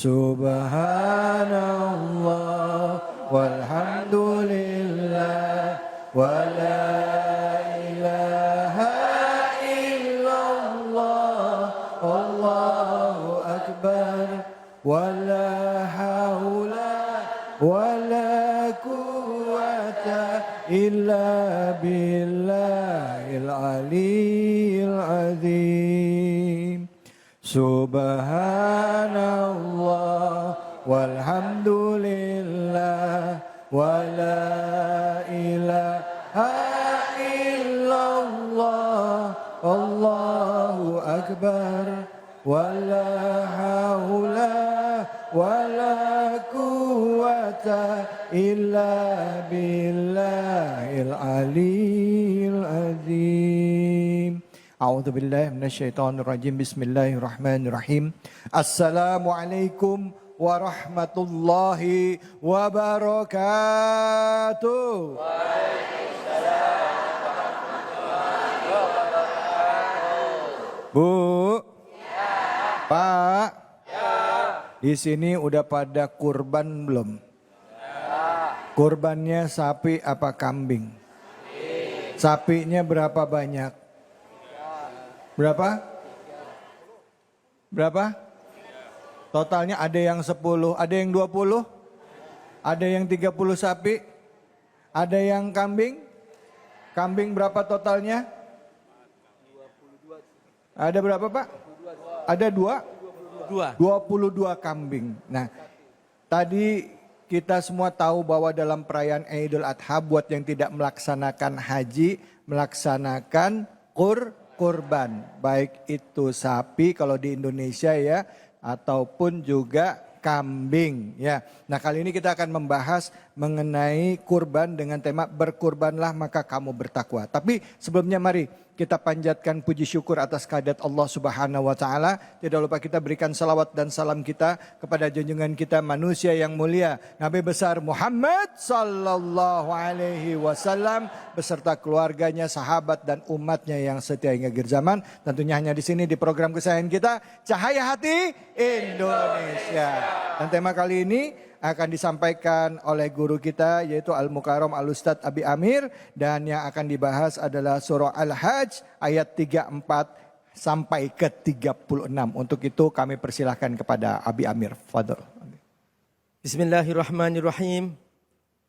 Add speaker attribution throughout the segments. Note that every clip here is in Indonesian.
Speaker 1: Subhanallah walhamdulillah wa la ilaha illallah Allahu akbar wa la haula wa la quwwata illa billahil aliyyil azim. Subhanallah walhamdulillah wa la ilaha illallah Allahu akbar wa la haula wa la quwwata illa billahil aliyyil azim. A'udzu billahi minasyaitonir rajim. Bismillahirrahmanirrahim. Assalamualaikum warahmatullahi wabarakatuh. Waalaikumsalam warahmatullahi wabarakatuh. Bu, ya. Pak, ya. Di sini udah pada kurban belum? Ya. Kurbannya sapi apa kambing? Sapinya berapa banyak? Berapa? Berapa? Totalnya ada yang 10, ada yang 20, ada yang 30 sapi, ada yang kambing. Kambing berapa totalnya? 22. Ada berapa Pak? 22. Ada 22 kambing. Nah, tadi kita semua tahu bahwa dalam perayaan Idul Adha buat yang tidak melaksanakan haji, melaksanakan kurban, baik itu sapi kalau di Indonesia ya, ataupun juga kambing ya. Nah, kali ini kita akan membahas mengenai kurban dengan tema berkurbanlah maka kamu bertakwa. Tapi sebelumnya mari kita panjatkan puji syukur atas kehadirat Allah Subhanahu wa taala. Tidak lupa kita berikan salawat dan salam kita kepada junjungan kita manusia yang mulia Nabi besar Muhammad sallallahu alaihi wasallam beserta keluarganya, sahabat dan umatnya yang setia hingga akhir zaman. Tentunya hanya di sini di program kesayangan kita Cahaya Hati Indonesia. Dan tema kali ini akan disampaikan oleh guru kita yaitu Al-Mukarram Al-Ustadz Abi Amir, dan yang akan dibahas adalah surah Al-Hajj ayat 34 sampai ke 36. Untuk itu kami persilahkan kepada Abi Amir. Fadhol.
Speaker 2: Bismillahirrahmanirrahim.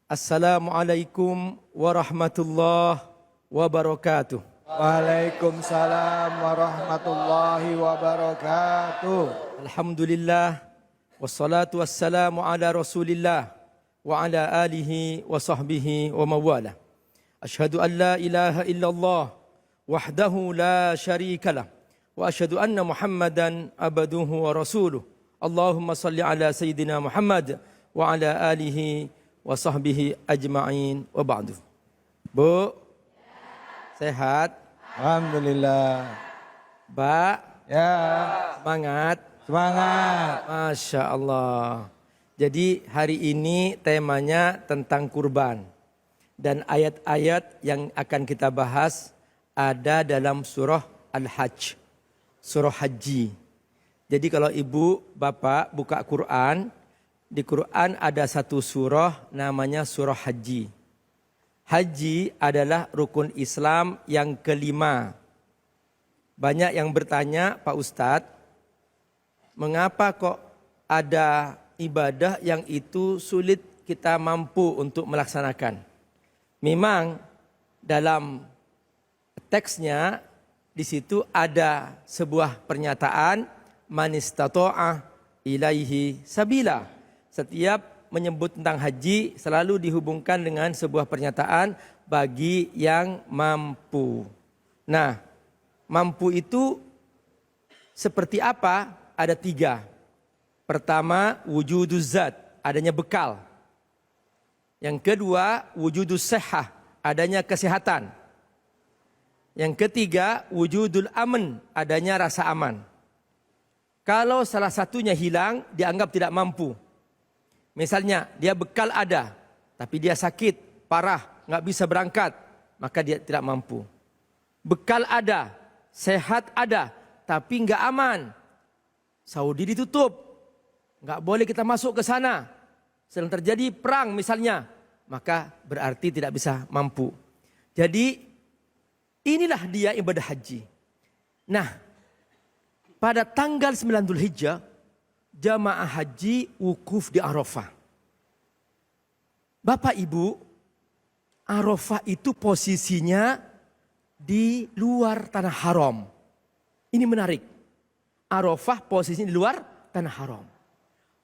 Speaker 2: Assalamualaikum warahmatullahi wabarakatuh.
Speaker 1: Waalaikumsalam warahmatullahi wabarakatuh.
Speaker 2: Alhamdulillah. Wassalatu wassalamu ala rasulillah wa ala alihi wa sahbihi wa mawala. Ashhadu an la ilaha illallah wahdahu la syarika lah. Wa ashhadu anna Muhammadan abduhu wa rasuluh. Allahumma salli ala Sayyidina Muhammad wa ala alihi wa sahbihi ajma'in wa ba'du. Bu, sehat?
Speaker 1: Alhamdulillah.
Speaker 2: Ba,
Speaker 1: ya.
Speaker 2: Semangat.
Speaker 1: Semangat.
Speaker 2: Masya Allah. Jadi hari ini temanya tentang kurban. Dan ayat-ayat yang akan kita bahas ada dalam surah Al-Hajj. Surah Haji. Jadi kalau ibu, bapak buka Quran. Di Quran ada satu surah namanya surah Haji. Haji adalah rukun Islam yang kelima. Banyak yang bertanya, Pak Ustadz, mengapa kok ada ibadah yang itu sulit kita mampu untuk melaksanakan? Memang dalam teksnya di situ ada sebuah pernyataan man istata'a ilaihi sabila. Setiap menyebut tentang haji selalu dihubungkan dengan sebuah pernyataan bagi yang mampu. Nah, mampu itu seperti apa? Ada 3. Pertama, wujuduz zat, adanya bekal. Yang kedua, wujudus sehah, adanya kesehatan. Yang ketiga, wujudul aman, adanya rasa aman. Kalau salah satunya hilang, dianggap tidak mampu. Misalnya, dia bekal ada, tapi dia sakit, parah, nggak bisa berangkat, maka dia tidak mampu. Bekal ada, sehat ada, tapi nggak aman. Saudi ditutup, Nggak boleh kita masuk ke sana. Sedang terjadi perang misalnya, maka berarti tidak bisa mampu. Jadi inilah dia ibadah haji. Nah, pada tanggal 9 Dzulhijjah, jamaah haji wukuf di Arafah. Bapak Ibu, Arafah itu posisinya di luar tanah haram. Ini menarik. Arafah posisinya di luar tanah haram.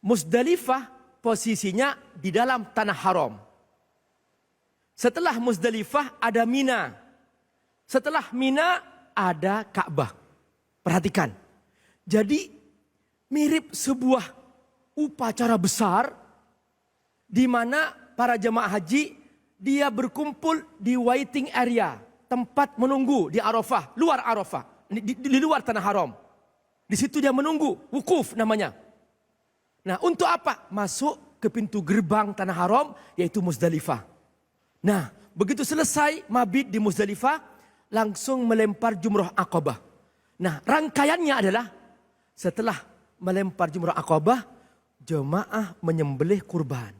Speaker 2: Musdalifah posisinya di dalam tanah haram. Setelah Musdalifah ada Mina. Setelah Mina ada Ka'bah. Perhatikan. Jadi mirip sebuah upacara besar di mana para jemaah haji dia berkumpul di waiting area, tempat menunggu di Arafah, luar Arafah, di luar tanah haram. Di situ dia menunggu, wukuf namanya. Nah, untuk apa? Masuk ke pintu gerbang tanah haram, yaitu Musdalifah. Nah, begitu selesai mabit di Musdalifah, langsung melempar jumrah Aqabah. Nah, rangkaiannya adalah setelah melempar jumrah Aqabah, jemaah menyembelih kurban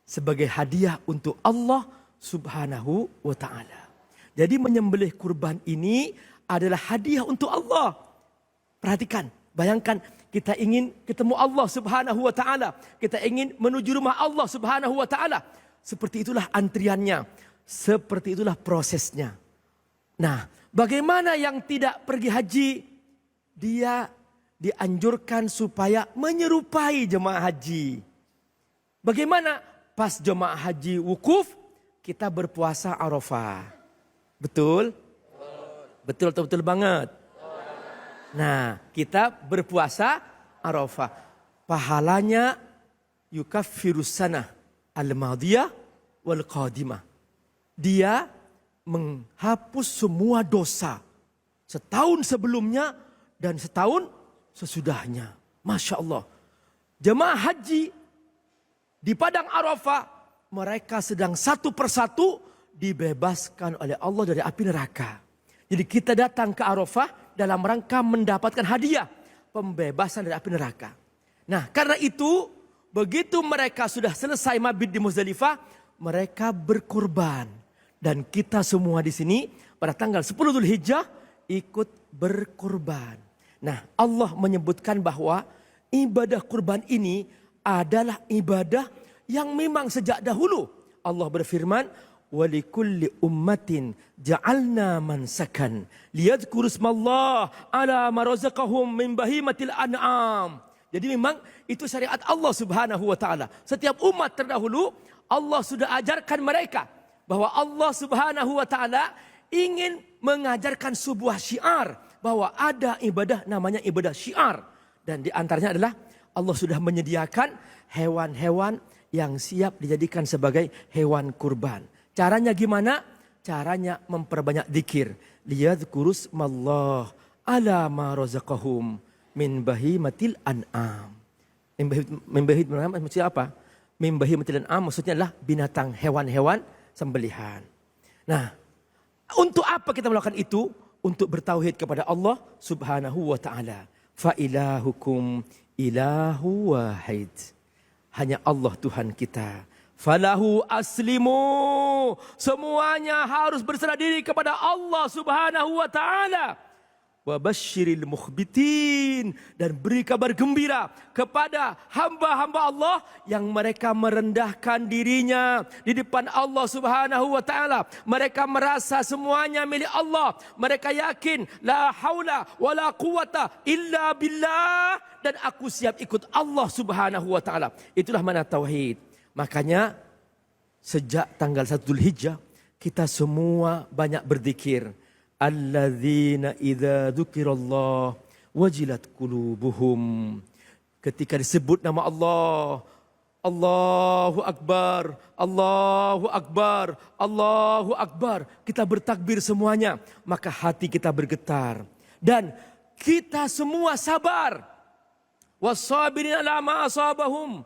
Speaker 2: sebagai hadiah untuk Allah Subhanahu wa taala. Jadi menyembelih kurban ini adalah hadiah untuk Allah. Perhatikan, bayangkan kita ingin ketemu Allah Subhanahu wa taala, kita ingin menuju rumah Allah Subhanahu wa taala. Seperti itulah antriannya, seperti itulah prosesnya. Nah, bagaimana yang tidak pergi haji? Dia dianjurkan supaya menyerupai jemaah haji. Bagaimana? Pas jemaah haji wukuf, kita berpuasa Arafah. Betul? Betul atau betul banget? Nah, kita berpuasa Arafah. Pahalanya yukaffirus sanah al-madiyah wal qadimah. Dia menghapus semua dosa setahun sebelumnya dan setahun sesudahnya. Masya Allah. Jemaah haji di padang Arafah, mereka sedang satu persatu dibebaskan oleh Allah dari api neraka. Jadi kita datang ke Arafah dalam rangka mendapatkan hadiah pembebasan dari api neraka. Nah, karena itu begitu mereka sudah selesai mabit di Muzdalifah, mereka berkurban. Dan kita semua di sini pada tanggal 10 Dzulhijjah ikut berkurban. Nah, Allah menyebutkan bahwa ibadah kurban ini adalah ibadah yang memang sejak dahulu. Allah berfirman, walikulli ummatin ja'alna mansakan liyadhkuru ismallah ala ma razaqahum min bahimatil an'am. Jadi memang itu syariat Allah Subhanahu wa taala. Setiap umat terdahulu Allah sudah ajarkan mereka bahwa Allah Subhanahu wa taala ingin mengajarkan sebuah syiar bahwa ada ibadah namanya ibadah syiar, dan di antaranya adalah Allah sudah menyediakan hewan-hewan yang siap dijadikan sebagai hewan kurban. Caranya gimana? Caranya memperbanyak zikir. Liyadhkuru ismallah ala ma razaqahum min bahimatil an'am. Min bahimatil an'am maksudnya apa? Min bahimatil an'am maksudnya adalah binatang, hewan-hewan sembelihan. Nah, untuk apa kita melakukan itu? Untuk bertauhid kepada Allah Subhanahu wa taala. Fa ilahukum ilahu wahid. Hanya Allah Tuhan kita. Falahu aslimu. Semuanya harus berserah diri kepada Allah Subhanahu wa taala. Wa basyiril mukhbitin, dan beri kabar gembira kepada hamba-hamba Allah yang mereka merendahkan dirinya di depan Allah Subhanahu wa taala. Mereka merasa semuanya milik Allah. Mereka yakin la haula wala quwata illa billah, dan aku siap ikut Allah Subhanahu wa taala. Itulah mana tauhid. Makanya sejak tanggal 1 Dzulhijjah kita semua banyak berzikir. Alladzina idza dzukirallah wajilat qulubuhum. Ketika disebut nama Allah, Allahu Akbar, Allahu Akbar, Allahu Akbar, kita bertakbir semuanya, maka hati kita bergetar dan kita semua sabar. Wassabirin ala ma asabahum.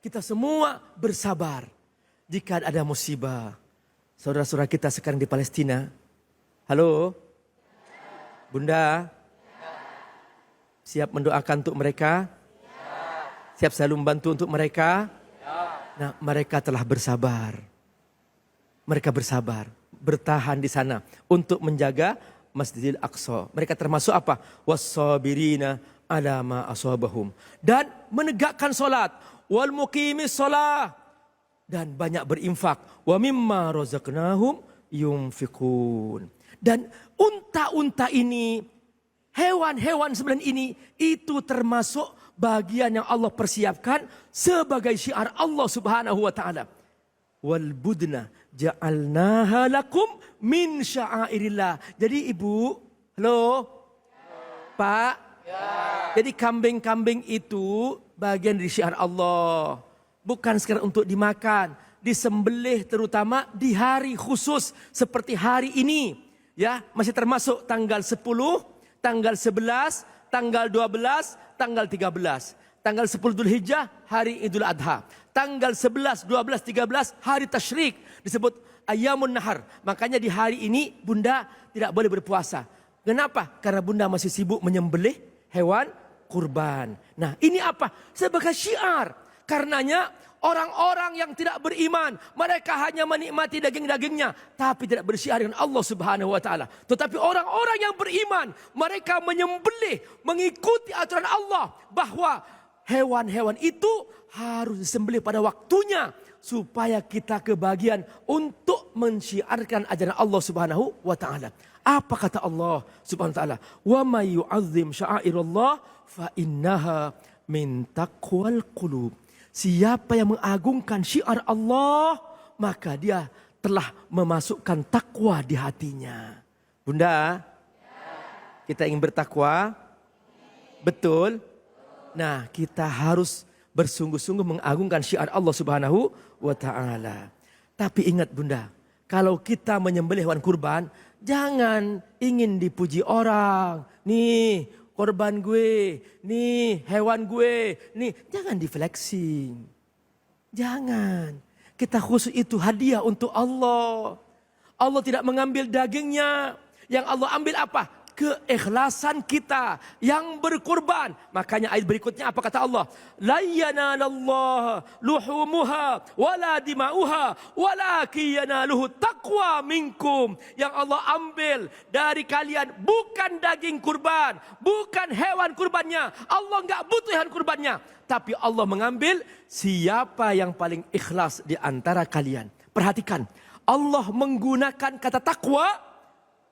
Speaker 2: Kita semua bersabar jika ada musibah. Saudara-saudara kita sekarang di Palestina. Halo? Bunda? Siap mendoakan untuk mereka? Siap selalu membantu untuk mereka? Nah, mereka telah bersabar. Mereka bersabar, bertahan di sana untuk menjaga Masjidil Aqsa. Mereka termasuk apa? Was-sabirina ala ma asabahum. Dan menegakkan solat. Wal muqimis solah. Dan banyak berinfak. Wa mimma razaqnahum yunfikun. Dan unta-unta ini, hewan-hewan sembilan ini, itu termasuk bagian yang Allah persiapkan sebagai syiar Allah Subhanahu wa taala. Wal budna ja'alnaha lakum min sya'airillah. Jadi Ibu, halo? Pak? Jadi kambing-kambing itu bagian dari syiar Allah. Bukan sekedar untuk dimakan, disembelih terutama di hari khusus seperti hari ini. Ya, masih termasuk tanggal 10, tanggal 11, tanggal 12, tanggal 13. Tanggal 10 Dzulhijjah hari Idul Adha. Tanggal 11, 12, 13 hari Tasyrik disebut Ayamun Nahar. Makanya di hari ini Bunda tidak boleh berpuasa. Kenapa? Karena Bunda masih sibuk menyembelih hewan kurban. Nah, ini apa? Sebagai syiar. Karenanya orang-orang yang tidak beriman, mereka hanya menikmati daging-dagingnya, tapi tidak bersyiar dengan Allah Subhanahu wa taala. Tetapi orang-orang yang beriman, mereka menyembelih, mengikuti aturan Allah bahwa hewan-hewan itu harus disembelih pada waktunya supaya kita kebagian untuk mensyiarkan ajaran Allah Subhanahu wa taala. Apa kata Allah Subhanahu wa taala? Wa may yu'azzim sya'airallah fa innaha min taqwal qulub. Siapa yang mengagungkan syiar Allah, maka dia telah memasukkan takwa di hatinya. Bunda, kita ingin bertakwa? Betul? Nah, kita harus bersungguh-sungguh mengagungkan syiar Allah Subhanahu wa taala. Tapi ingat Bunda, kalau kita menyembelih hewan kurban, jangan ingin dipuji orang. Nih, korban gue, nih hewan gue, nih jangan di flexing. Jangan. Kita khusus itu hadiah untuk Allah. Allah tidak mengambil dagingnya. Yang Allah ambil apa? Keikhlasan kita yang berkurban. Makanya ayat berikutnya apa kata Allah? La yanalallaha luhumuha wala dima'uha walakin yanaluhu taqwa minkum. Yang Allah ambil dari kalian bukan daging kurban, bukan hewan kurbannya. Allah enggak butuh hewan kurbannya, tapi Allah mengambil siapa yang paling ikhlas di antara kalian. Perhatikan, Allah menggunakan kata takwa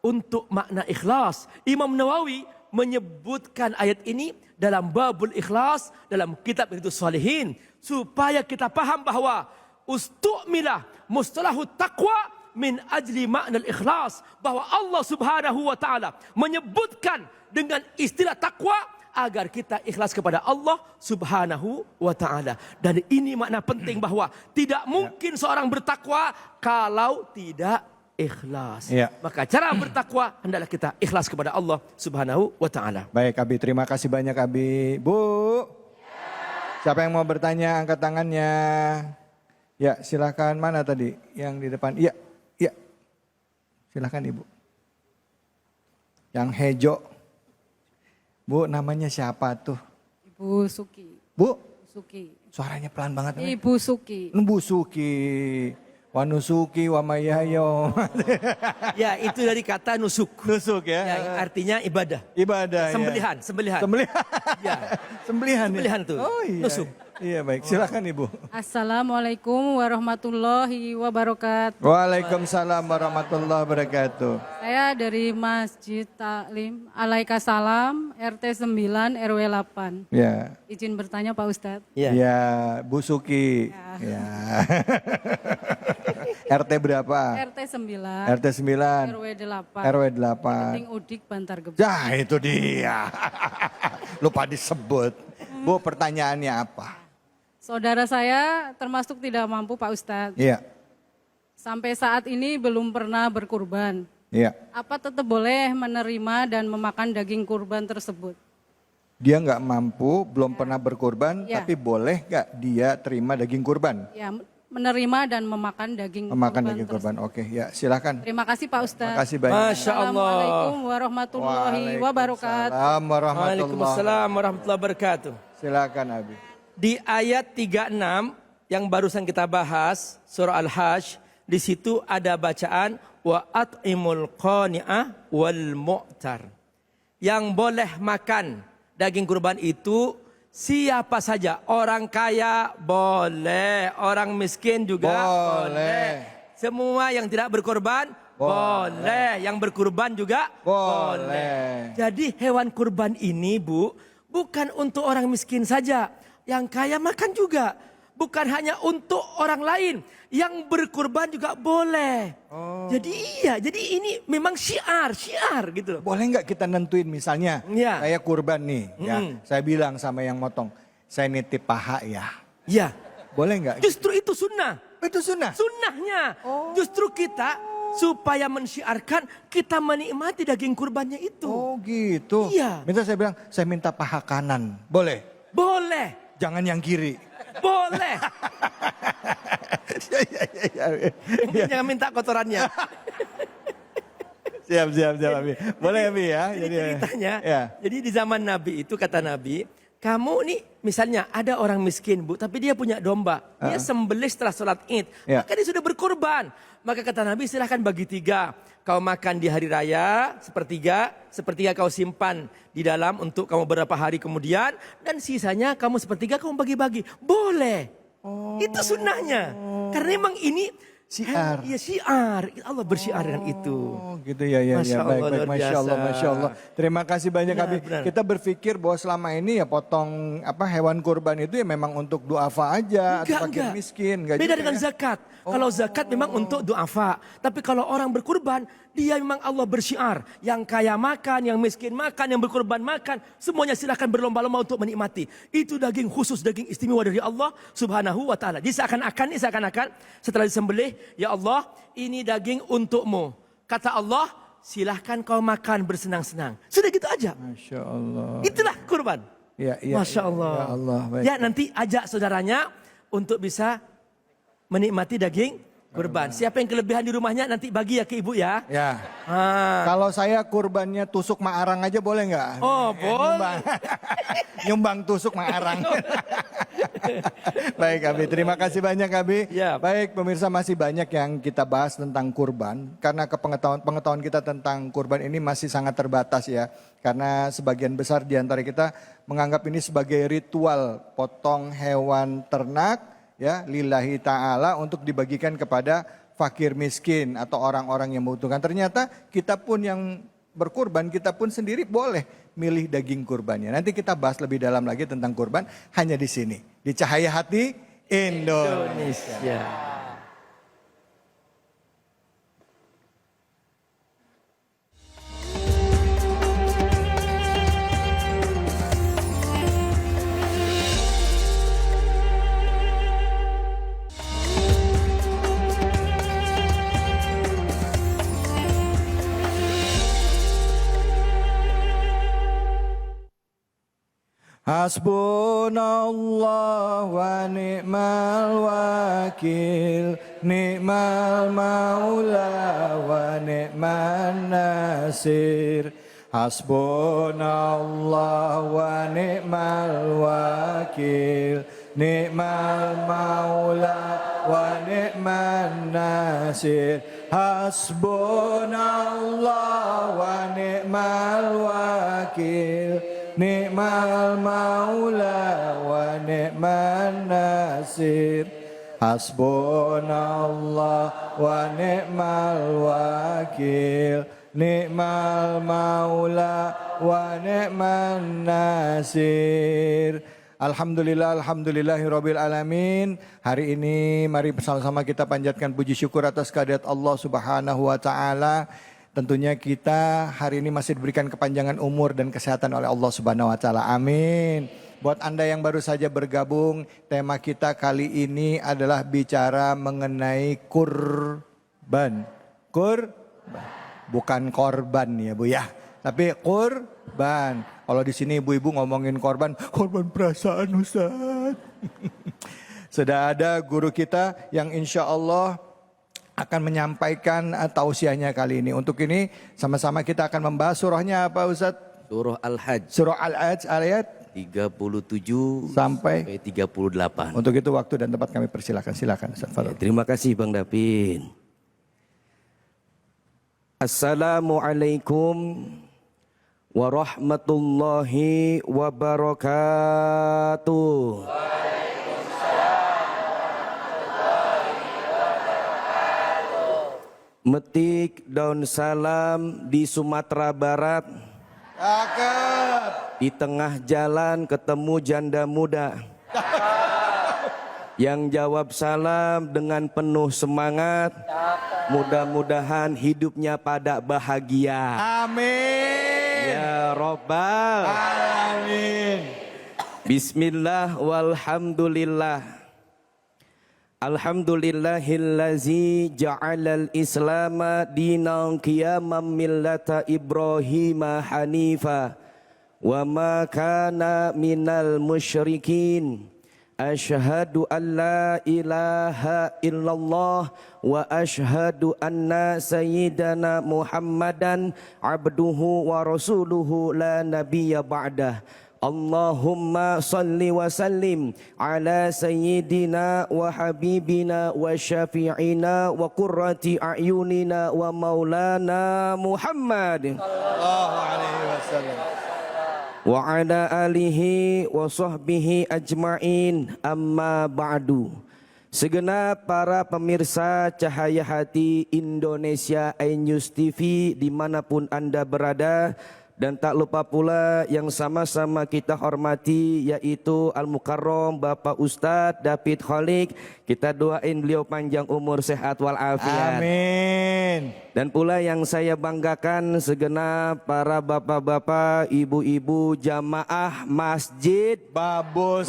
Speaker 2: untuk makna ikhlas. Imam Nawawi menyebutkan ayat ini dalam babul ikhlas dalam kitab Riyadhus Shalihin supaya kita paham bahwa ustu'milah mustalahut taqwa min ajli makna ikhlas, bahwa Allah Subhanahu wa taala menyebutkan dengan istilah takwa agar kita ikhlas kepada Allah Subhanahu wa taala. Dan ini makna penting bahwa tidak mungkin seorang bertakwa kalau tidak ikhlas. Ya. Maka cara bertakwa hendaklah kita ikhlas kepada Allah Subhanahu wa taala.
Speaker 1: Baik Abi, terima kasih banyak Abi. Bu, siapa yang mau bertanya angkat tangannya. Ya, silakan. Mana tadi yang di depan? Iya, iya. Silakan Ibu. Yang hejo. Bu, namanya siapa tuh?
Speaker 3: Ibu Suki.
Speaker 1: Bu?
Speaker 3: Suki.
Speaker 1: Suaranya pelan banget.
Speaker 3: Ibu Suki.
Speaker 1: Bu Suki. Wanusuki wa mayayo.
Speaker 2: Ya, itu dari kata nusuk.
Speaker 1: Nusuk ya.
Speaker 2: Ya, artinya ibadah.
Speaker 1: Ibadah.
Speaker 2: Sembelihan,
Speaker 1: ya.
Speaker 2: sembelihan.
Speaker 1: Sembelihan.
Speaker 2: Ya.
Speaker 1: Sembelihan.
Speaker 2: Sembelihan tuh.
Speaker 1: Oh iya.
Speaker 2: Nusuk.
Speaker 1: Iya baik, silakan Ibu.
Speaker 3: Assalamualaikum warahmatullahi wabarakatuh.
Speaker 1: Waalaikumsalam warahmatullahi wabarakatuh.
Speaker 3: Saya dari Masjid Taklim Alaika Salam RT 9 RW 8.
Speaker 1: Ya.
Speaker 3: Izin bertanya Pak Ustadz.
Speaker 2: Ya.
Speaker 1: Ya, Bu Suki. Ya. RT berapa?
Speaker 3: RT 9.
Speaker 1: RT 9.
Speaker 3: RW 8.
Speaker 1: RW 8.
Speaker 3: Keting Udik Bantar Gebang.
Speaker 1: Ya, itu dia. Lupa disebut. Bu, pertanyaannya apa?
Speaker 3: Saudara saya termasuk tidak mampu Pak Ustadz.
Speaker 1: Iya.
Speaker 3: Sampai saat ini belum pernah berkurban.
Speaker 1: Iya.
Speaker 3: Apa tetap boleh menerima dan memakan daging kurban tersebut?
Speaker 1: Dia nggak mampu, belum pernah berkurban,
Speaker 3: Ya.
Speaker 1: tapi boleh nggak dia terima daging kurban?
Speaker 3: Ya, menerima dan memakan daging
Speaker 1: Memakan
Speaker 3: kurban
Speaker 1: daging
Speaker 3: tersebut.
Speaker 1: kurban. Oke, ya silakan.
Speaker 3: Terima kasih Pak Ustadz.
Speaker 1: Terima kasih banyak.
Speaker 2: Masya Allah.
Speaker 3: Assalamualaikum warahmatullahi wabarakatuh.
Speaker 1: Waalaikumsalam warahmatullahi.
Speaker 2: Waalaikumsalam warahmatullahi wabarakatuh.
Speaker 1: Silakan Abi.
Speaker 2: di ayat 36 yang barusan kita bahas, surah Al-Hajj, di situ ada bacaan wa at'imul qani'ah wal mu'tar. Yang boleh makan daging kurban itu siapa saja. Orang kaya boleh, orang miskin juga boleh. Semua yang tidak berkorban boleh, yang berkurban juga boleh. Jadi hewan kurban ini, Bu, bukan untuk orang miskin saja. Yang kaya makan juga. Bukan hanya untuk orang lain. Yang berkurban juga boleh. Jadi iya, jadi ini memang syiar gitu loh.
Speaker 1: Boleh nggak kita nentuin misalnya,
Speaker 2: Ya.
Speaker 1: saya kurban nih, ya, saya bilang sama yang motong, saya nitip paha ya.
Speaker 2: Iya.
Speaker 1: Boleh nggak?
Speaker 2: Justru itu sunnah.
Speaker 1: Itu sunnah.
Speaker 2: Sunnahnya. Justru kita supaya mensyiarkan kita menikmati daging kurbannya itu.
Speaker 1: Oh gitu.
Speaker 2: Iya.
Speaker 1: Minta saya bilang, saya minta paha kanan. Boleh?
Speaker 2: Boleh.
Speaker 1: Jangan yang kiri.
Speaker 2: Boleh. Jangan minta kotorannya.
Speaker 1: Siap, Abi. Boleh, Abi ya.
Speaker 2: Jadi ceritanya,
Speaker 1: ya.
Speaker 2: jadi di zaman Nabi itu kata Nabi, kamu nih misalnya ada orang miskin, Bu, tapi dia punya domba. Dia sembelih setelah sholat Id.
Speaker 1: Ya.
Speaker 2: Maka dia sudah berkorban. Maka kata Nabi, silahkan bagi 3. Kau makan di hari raya, sepertiga kau simpan di dalam untuk kamu beberapa hari kemudian. Dan sisanya kamu sepertiga kamu bagi-bagi. Boleh. Itu sunnahnya. Karena memang ini
Speaker 1: Syiar.
Speaker 2: Iya syiar. Allah bersyiar dengan itu.
Speaker 1: Oh gitu ya.
Speaker 2: Masya
Speaker 1: Baik,
Speaker 2: Allah, luar
Speaker 1: Masya Allah,
Speaker 2: biasa.
Speaker 1: Masya Allah. Terima kasih banyak,
Speaker 2: Ya,
Speaker 1: Abi.
Speaker 2: benar.
Speaker 1: Kita berpikir bahwa selama ini ya potong hewan kurban itu ya memang untuk duafa aja atau fakir miskin. Enggak
Speaker 2: Beda
Speaker 1: juga
Speaker 2: dengan
Speaker 1: ya?
Speaker 2: zakat. Kalau zakat memang untuk duafa. Tapi kalau orang berkurban, dia memang Allah bersyiar. Yang kaya makan, yang miskin makan, yang berkurban makan. Semuanya silahkan berlomba-lomba untuk menikmati. Itu daging khusus, daging istimewa dari Allah subhanahu wa ta'ala. Jadi seakan-akan setelah disembelih, ya Allah ini daging untukmu. Kata Allah, silahkan kau makan bersenang-senang. Sudah gitu aja.
Speaker 1: Masya Allah.
Speaker 2: Itulah kurban.
Speaker 1: Ya,
Speaker 2: Masya Allah.
Speaker 1: Ya Allah. Baik.
Speaker 2: Ya nanti ajak saudaranya untuk bisa menikmati daging kurban. Siapa yang kelebihan di rumahnya nanti bagi ya ke ibu ya.
Speaker 1: Ya.
Speaker 2: Ah.
Speaker 1: Kalau saya kurbannya tusuk maarang aja boleh nggak?
Speaker 2: Oh boleh.
Speaker 1: Nyumbang tusuk maarang. Baik Abi, terima kasih banyak Abi.
Speaker 2: Ya.
Speaker 1: Baik pemirsa, masih banyak yang kita bahas tentang kurban. Karena pengetahuan kita tentang kurban ini masih sangat terbatas ya. Karena sebagian besar di antara kita menganggap ini sebagai ritual potong hewan ternak ya lillahi ta'ala untuk dibagikan kepada fakir miskin atau orang-orang yang membutuhkan. Ternyata kita pun yang berkurban, kita pun sendiri boleh milih daging kurbannya. Nanti kita bahas lebih dalam lagi tentang kurban hanya di sini. Di Cahaya Hati Indonesia. Hasbunallah wa ni'mal wakil, ni'mal maula wa ni'man nasir. Hasbunallah wa ni'mal wakil, ni'mal maula wa ni'man nasir. Hasbunallah wa ni'mal wakil, ni'mal maula wa ni'man nasir. Hasbunallah wa ni'mal wakil, ni'mal maula wa ni'man nasir. Alhamdulillahirabbil alamin. Hari ini mari bersama-sama kita panjatkan puji syukur atas kehadirat Allah Subhanahu wa taala. Tentunya kita hari ini masih diberikan kepanjangan umur dan kesehatan oleh Allah Subhanahu wa taala. Amin. Buat Anda yang baru saja bergabung, tema kita kali ini adalah bicara mengenai kurban. Kurban. Bukan korban ya Bu ya, tapi kurban. Kalau di sini ibu-ibu ngomongin korban perasaan Ustaz. Sudah ada guru kita yang insya Allah akan menyampaikan tausiahnya kali ini. Untuk ini sama-sama kita akan membahas surahnya apa Ustaz?
Speaker 4: Surah Al-Hajj
Speaker 1: Surah Al-Hajj ayat
Speaker 4: 37
Speaker 1: sampai
Speaker 4: 38.
Speaker 1: untuk itu waktu dan tempat kami persilakan. Silakan Ustaz Fadl.
Speaker 4: Terima kasih Bang Dapin. Assalamualaikum warahmatullahi wabarakatuh. Metik daun salam di Sumatera Barat.
Speaker 1: Cakep.
Speaker 4: Di tengah jalan ketemu janda muda yang jawab salam dengan penuh semangat. Mudah-mudahan hidupnya pada bahagia.
Speaker 1: Amin.
Speaker 4: Ya Rabbal.
Speaker 1: Amin.
Speaker 4: Bismillah walhamdulillah. Alhamdulillahillazi ja'alal islama dinan qiyamam millata Ibrahim hanifa wa ma kana minal musyrikin. Asyhadu an la ilaha illallah wa asyhadu anna sayyidana Muhammadan abduhu wa rasuluhu la nabiyya ba'dah. Allahumma salli wa sallim ala sayyidina wa habibina wa syafi'ina wa qurrati a'yunina wa maulana Muhammad
Speaker 1: Sallallahu alaihi wasallam.
Speaker 4: wa ala alihi wa sahbihi ajma'in, amma ba'du. Segenap para pemirsa Cahaya Hati Indonesia iNews TV dimanapun Anda berada, dan tak lupa pula yang sama-sama kita hormati yaitu Al-Mukarram Bapak Ustadz David Kholik. Kita doain beliau panjang umur, sehat walafiat.
Speaker 1: Amin.
Speaker 4: Dan pula yang saya banggakan segenap para bapak-bapak, ibu-ibu jamaah Masjid
Speaker 1: Babu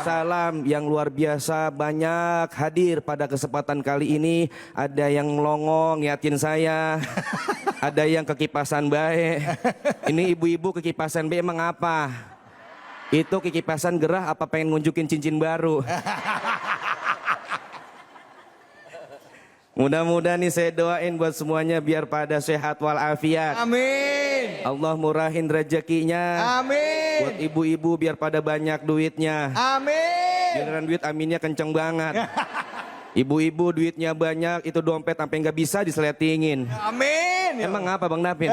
Speaker 4: Salam yang luar biasa banyak hadir pada kesempatan kali ini. Ada yang melongo ngeliatin saya, ada yang kekipasan baik. Ini ibu-ibu kekipasan baik emang apa? Itu kekipasan gerah apa pengen ngunjukin cincin baru? Mudah-mudahan nih saya doain buat semuanya biar pada sehat walafiat.
Speaker 1: Amin.
Speaker 4: Allah murahin rezekinya.
Speaker 1: Amin.
Speaker 4: Buat ibu-ibu biar pada banyak duitnya.
Speaker 1: Amin.
Speaker 4: Giliran duit aminnya kenceng banget. Ibu-ibu duitnya banyak, itu dompet sampai nggak bisa diseletingin.
Speaker 1: Amin.
Speaker 4: Emang apa Bang Dapin?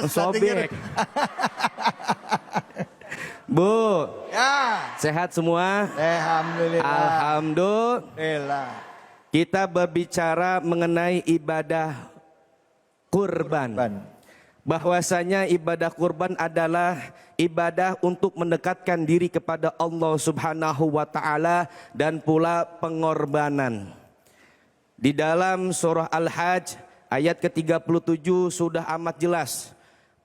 Speaker 4: Sobek. Bu,
Speaker 1: Ya.
Speaker 4: sehat semua?
Speaker 1: Alhamdulillah.
Speaker 4: Alhamdulillah. Kita berbicara mengenai ibadah kurban. Bahwasanya ibadah kurban adalah ibadah untuk mendekatkan diri kepada Allah Subhanahu wa taala dan pula pengorbanan. Di dalam surah Al-Hajj ayat ke-37 sudah amat jelas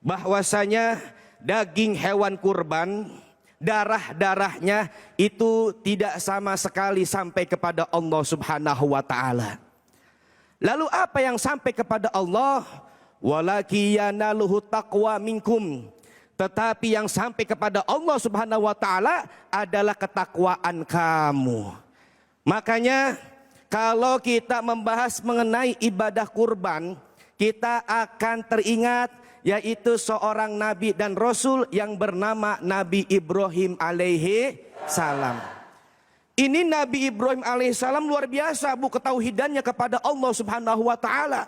Speaker 4: bahwasanya daging hewan kurban, darah-darahnya itu tidak sama sekali sampai kepada Allah Subhanahu wa taala. Lalu apa yang sampai kepada Allah? Walaki yanaluhu taqwa minkum. Tetapi yang sampai kepada Allah Subhanahu wa taala adalah ketakwaan kamu. Makanya kalau kita membahas mengenai ibadah kurban, kita akan teringat yaitu seorang nabi dan rasul yang bernama Nabi Ibrahim alaihi salam. Ini Nabi Ibrahim alaihi salam luar biasa Bu ketauhidannya kepada Allah Subhanahu wa taala.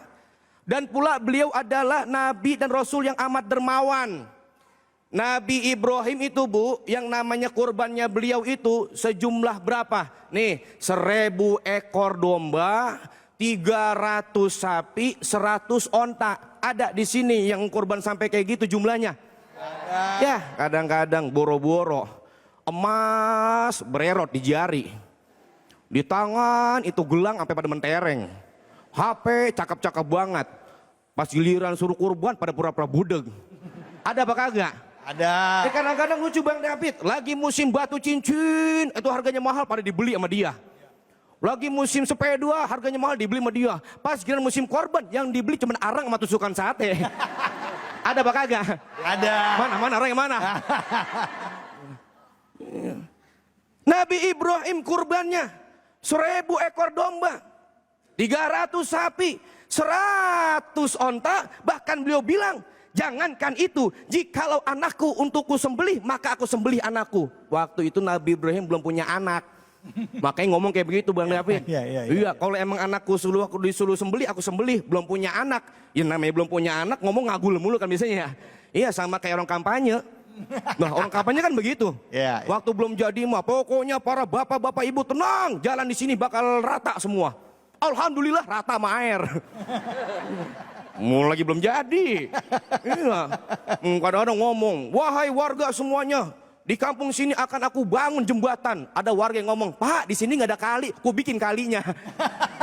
Speaker 4: Dan pula beliau adalah nabi dan rasul yang amat dermawan. Nabi Ibrahim itu Bu, yang namanya kurbannya beliau itu sejumlah berapa? Nih, 1000 ekor domba, 300 sapi, 100 onta. Ada di sini yang kurban sampai kayak gitu jumlahnya. Ada. Ya, kadang-kadang boro-boro. Emas bererot di jari. Di tangan itu gelang sampai pada mentereng. HP cakep-cakep banget. Pas giliran suruh kurban pada pura-pura budeg. Ada apa kagak?
Speaker 1: Ada.
Speaker 4: Kadang-kadang lucu Bang David, lagi musim batu cincin, itu harganya mahal pada dibeli sama dia. Lagi musim sepeda, harganya mahal dibeli sama dia. Pas giliran musim korban, yang dibeli cuma arang sama tusukan sate. Ada apa kagak?
Speaker 1: Ada.
Speaker 4: Mana arang yang mana? Nabi Ibrahim kurbannya 1000 ekor domba, 300 sapi, 100 onta. Bahkan beliau bilang, Jangankan itu, jikalau anakku untukku sembelih, maka aku sembelih anakku. Waktu itu Nabi Ibrahim belum punya anak. Makanya ngomong kayak begitu Bang David. Iya, kalau emang anakku disuruh sembelih, aku sembelih. Belum punya anak, ya namanya belum punya anak, ngomong ngagul mulu kan biasanya ya. Iya, sama kayak orang kampanye. Nah, orang kampanye kan begitu. Waktu belum jadi mah, pokoknya para bapak-bapak ibu tenang, jalan di sini bakal rata semua. Alhamdulillah rata sama air. Lagi belum jadi. Iya. Kadang-kadang ngomong, wahai warga semuanya, di kampung sini akan aku bangun jembatan. Ada warga yang ngomong, Pak di sini nggak ada kali, aku bikin kalinya.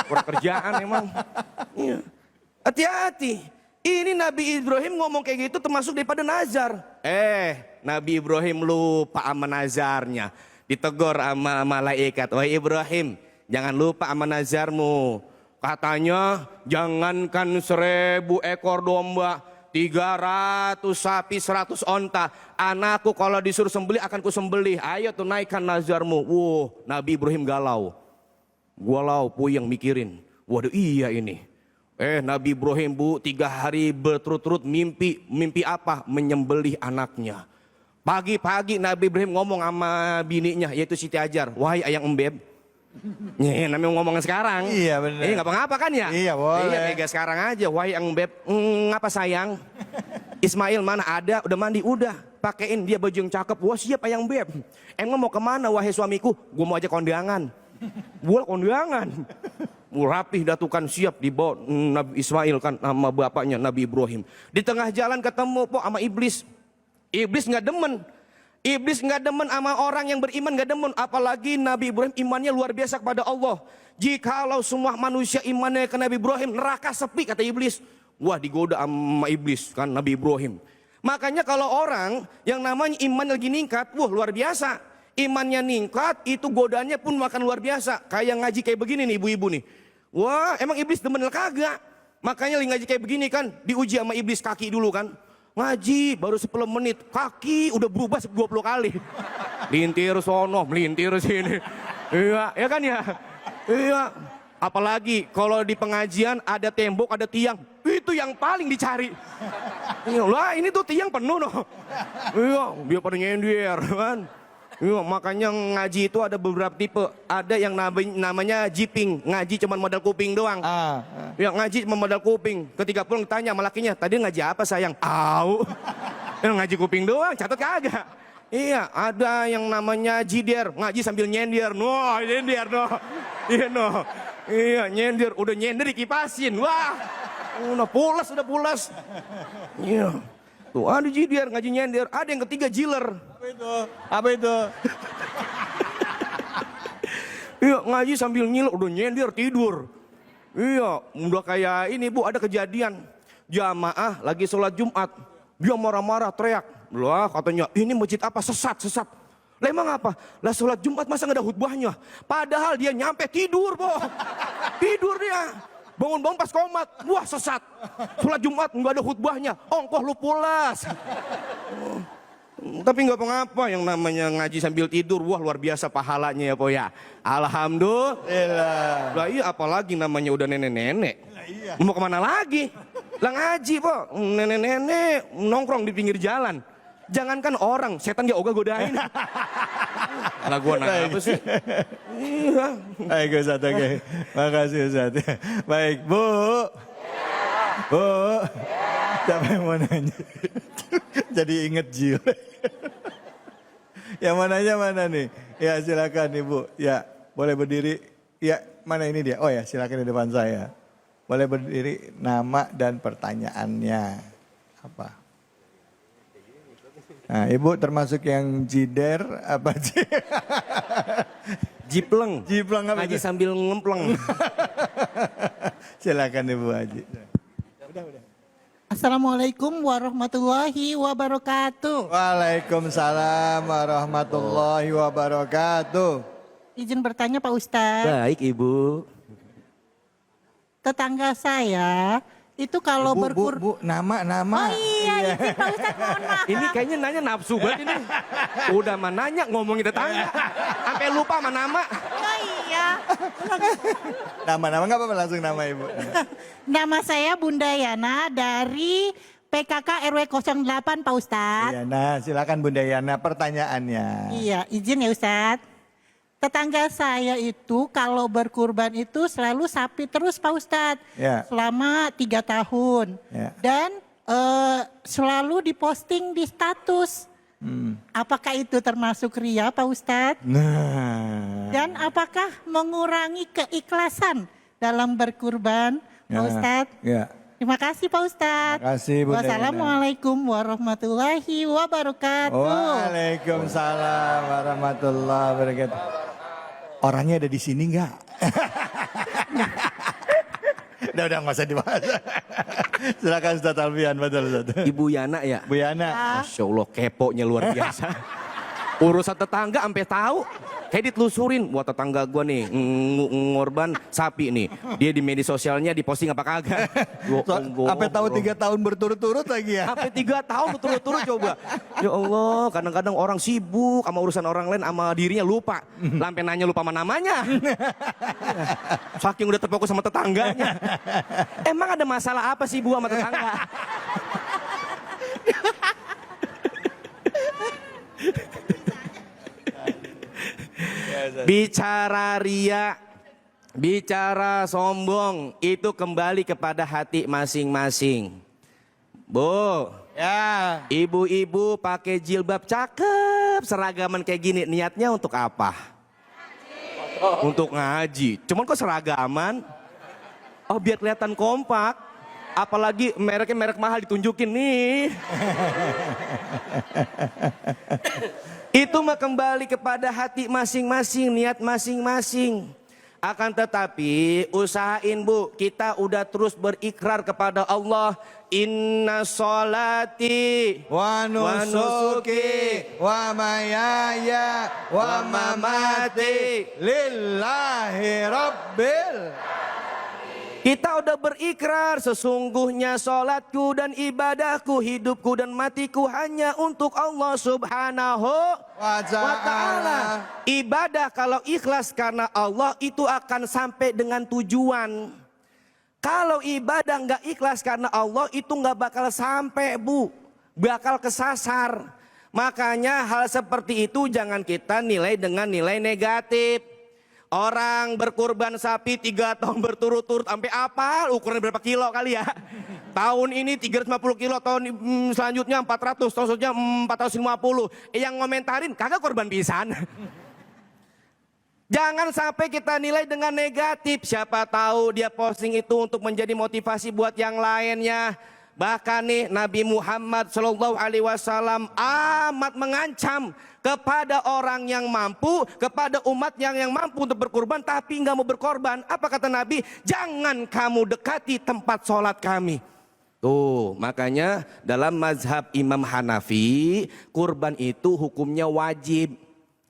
Speaker 4: Kurang kerjaan emang. Iya. Hati-hati. Ini Nabi Ibrahim ngomong kayak gitu termasuk daripada nazar. Nabi Ibrahim lupa sama nazarnya. Ditegur sama malaikat, wahai Ibrahim, jangan lupa sama nazarmu. Katanya jangankan 1000 ekor domba, 300 sapi, 100 onta. Anakku kalau disuruh sembelih akan ku sembelih. Ayo tunaikan nazarmu. Nabi Ibrahim galau. Puyeng mikirin. Waduh iya ini. Nabi Ibrahim 3 hari berturut-turut mimpi. Mimpi apa? Menyembelih anaknya. Pagi-pagi Nabi Ibrahim ngomong sama bininya, yaitu Siti Hajar. Wahai ayang embeb. Namanya ngomongin sekarang.
Speaker 1: Iya benar.
Speaker 4: Nggak apa-apa kan ya?
Speaker 1: Iya boleh.
Speaker 4: Iya kayak sekarang aja. Wahai yang beb, ngapa sayang? Ismail mana ada? Udah mandi? Udah. Pakein dia baju yang cakep. Wah siap ayang beb. Emang mau kemana wahai suamiku? Gue mau aja kondangan. Gue kondangan. Rapih datukan siap dibawa Nabi Ismail kan sama bapaknya Nabi Ibrahim. Di tengah jalan ketemu sama iblis. Iblis nggak demen. Iblis nggak demen sama orang yang beriman, nggak demen. Apalagi Nabi Ibrahim imannya luar biasa kepada Allah. Jikalau semua manusia imannya ke Nabi Ibrahim, neraka sepi kata iblis. Wah digoda sama iblis kan Nabi Ibrahim. Makanya kalau orang yang namanya iman lagi ningkat, wah luar biasa. Imannya ningkat, itu godanya pun makan luar biasa. Kayak ngaji kayak begini nih ibu-ibu nih. Wah emang iblis demen kagak. Makanya lagi ngaji kayak begini kan, diuji sama iblis kaki dulu kan. Ngaji baru 10 menit, kaki udah berubah 20 kali. Melintir sono, melintir sini. Iya, ya kan ya? Iya. Apalagi kalau di pengajian ada tembok, ada tiang. Itu yang paling dicari. Lah ini tuh tiang penuh noh. Iya, dia pada nyender kan. Iya, makanya ngaji itu ada beberapa tipe. Ada yang namanya jiping, ngaji cuma modal kuping doang. Ya ngaji cuma modal kuping. Ketika pulang tanya sama lakinya, tadi ngaji apa sayang? Au. Ngaji kuping doang, catat kagak. Iya, ada yang namanya jider, ngaji sambil nyender. Noh, nyender noh. Iya noh. Iya, nyender, udah nyender dikipasin. Wah. Udah pulas. Iya. Tuh, ada jider, ngaji nyender. Ada yang ketiga jiler.
Speaker 1: Apa itu?
Speaker 4: Iya ngaji sambil nyiler, udah nyender tidur. Iya udah kayak ini bu, ada kejadian. Jamaah lagi sholat Jumat. Dia marah-marah teriak. Lah katanya ini masjid apa sesat. Lah emang apa? Lah sholat Jumat masa gak ada khutbahnya? Padahal dia nyampe tidur po. Tidur dia. Bangun-bangun pas komat. Wah sesat. Sholat Jumat gak ada khutbahnya. Ongkoh lu pulas. Tapi nggak apa-apa yang namanya ngaji sambil tidur, wah luar biasa pahalanya ya po ya. Alhamdulillah. Lah iya apalagi namanya udah nenek-nenek. Iya. Mau kemana lagi? Lah ngaji po, nenek-nenek nongkrong di pinggir jalan. Jangankan orang, setan gak ogah godain. Lah gua apa sih? Iya.
Speaker 1: Baik Ustaz, oke. Makasih Ustaz. Baik Bu. Bu. Siapa yang mau nanya? Jadi inget Jil. Yang mau nanya mana nih? Ya silakan Ibu. Ya boleh berdiri. Ya mana ini dia? Oh ya silakan di depan saya. Boleh berdiri, nama dan pertanyaannya. Apa? Nah Ibu termasuk yang jider apa sih?
Speaker 4: Jipleng.
Speaker 1: Jipleng apa
Speaker 4: ngaji
Speaker 1: itu?
Speaker 4: sambil ngempleng.
Speaker 1: Silakan Ibu Haji. Udah.
Speaker 5: Assalamualaikum warahmatullahi wabarakatuh.
Speaker 1: Waalaikumsalam warahmatullahi wabarakatuh.
Speaker 5: Izin bertanya Pak Ustadz.
Speaker 4: Baik Ibu.
Speaker 5: Tetangga saya itu kalau
Speaker 1: Bu, nama.
Speaker 5: Oh iya, izin Pak Ustadz mohon maaf.
Speaker 4: Ini kayaknya nanya nafsu banget ini. Udah mah nanya ngomongin tetangga. Sampai lupa sama nama.
Speaker 5: Oh iya.
Speaker 1: Nama nggak apa-apa langsung nama Ibu.
Speaker 5: Nama saya Bunda Yana dari PKK RW 08 Pak Ustadz.
Speaker 1: Iya, nah silakan Bunda Yana pertanyaannya.
Speaker 5: Iya, izin ya Ustadz. Tetangga saya itu kalau berkurban itu selalu sapi terus Pak Ustadz.
Speaker 1: Ya.
Speaker 5: Selama 3 tahun.
Speaker 1: Ya.
Speaker 5: Dan selalu diposting di status. Apakah itu termasuk ria Pak Ustadz?
Speaker 1: Nah.
Speaker 5: Dan apakah mengurangi keikhlasan dalam berkurban Pak Ustadz?
Speaker 1: Ya.
Speaker 5: Terima kasih Pak Ustadz.
Speaker 1: Terima kasih Bunda Yana.
Speaker 5: Wassalamualaikum warahmatullahi wabarakatuh.
Speaker 1: Waalaikumsalam warahmatullahi wabarakatuh. Orangnya ada di sini nggak? udah nggak usah dibahas. Silakan Ustaz Alfian, betul Ustaz.
Speaker 4: Ibu Yana ya?
Speaker 1: Bu Yana.
Speaker 4: Masya Allah keponya luar biasa. Urusan tetangga sampai tahu. Kayak ditelusurin, buat tetangga gue nih ngorban sapi nih. Dia di media sosialnya diposting apa kagak.
Speaker 1: Sampai tahu 3 tahun berturut-turut lagi ya.
Speaker 4: Sampai 3 tahun berturut-turut coba. Ya Allah, kadang-kadang orang sibuk sama urusan orang lain sama dirinya lupa. Sampai nanya lupa sama namanya. Saking udah terfokus sama tetangganya. Emang ada masalah apa sih Bu sama tetangga? Bicara ria, bicara sombong, itu kembali kepada hati masing-masing. Bu,
Speaker 1: Ya.
Speaker 4: ibu-ibu pakai jilbab cakep, seragaman kayak gini, niatnya untuk apa? Untuk ngaji. Cuman kok seragaman? Oh biar kelihatan kompak. Apalagi mereknya merek mahal ditunjukin nih. Itu mah kembali kepada hati masing-masing, niat masing-masing. Akan tetapi usahain Bu, kita udah terus berikrar kepada Allah. Inna sholati
Speaker 1: Wa nusuki wa mayaya wa mamati lillahi rabbil.
Speaker 4: Kita udah berikrar, sesungguhnya sholatku dan ibadahku, hidupku dan matiku hanya untuk Allah Subhanahu wa ta'ala. Ibadah kalau ikhlas karena Allah itu akan sampai dengan tujuan. Kalau ibadah nggak ikhlas karena Allah itu nggak bakal sampai Bu, bakal kesasar. Makanya hal seperti itu jangan kita nilai dengan nilai negatif. Orang berkurban sapi 3 tahun berturut-turut sampai apa? Ukuran berapa kilo kali ya? Tahun ini 350 kilo, tahun selanjutnya 400, tahun selanjutnya 450. Yang ngomentarin kagak korban pisan. Jangan sampai kita nilai dengan negatif. Siapa tahu dia posting itu untuk menjadi motivasi buat yang lainnya. Bahkan nih Nabi Muhammad SAW amat mengancam kepada orang yang mampu, kepada umat yang mampu untuk berkorban tapi nggak mau berkorban. Apa kata Nabi? Jangan kamu dekati tempat sholat kami. Tuh, makanya dalam mazhab Imam Hanafi, kurban itu hukumnya wajib.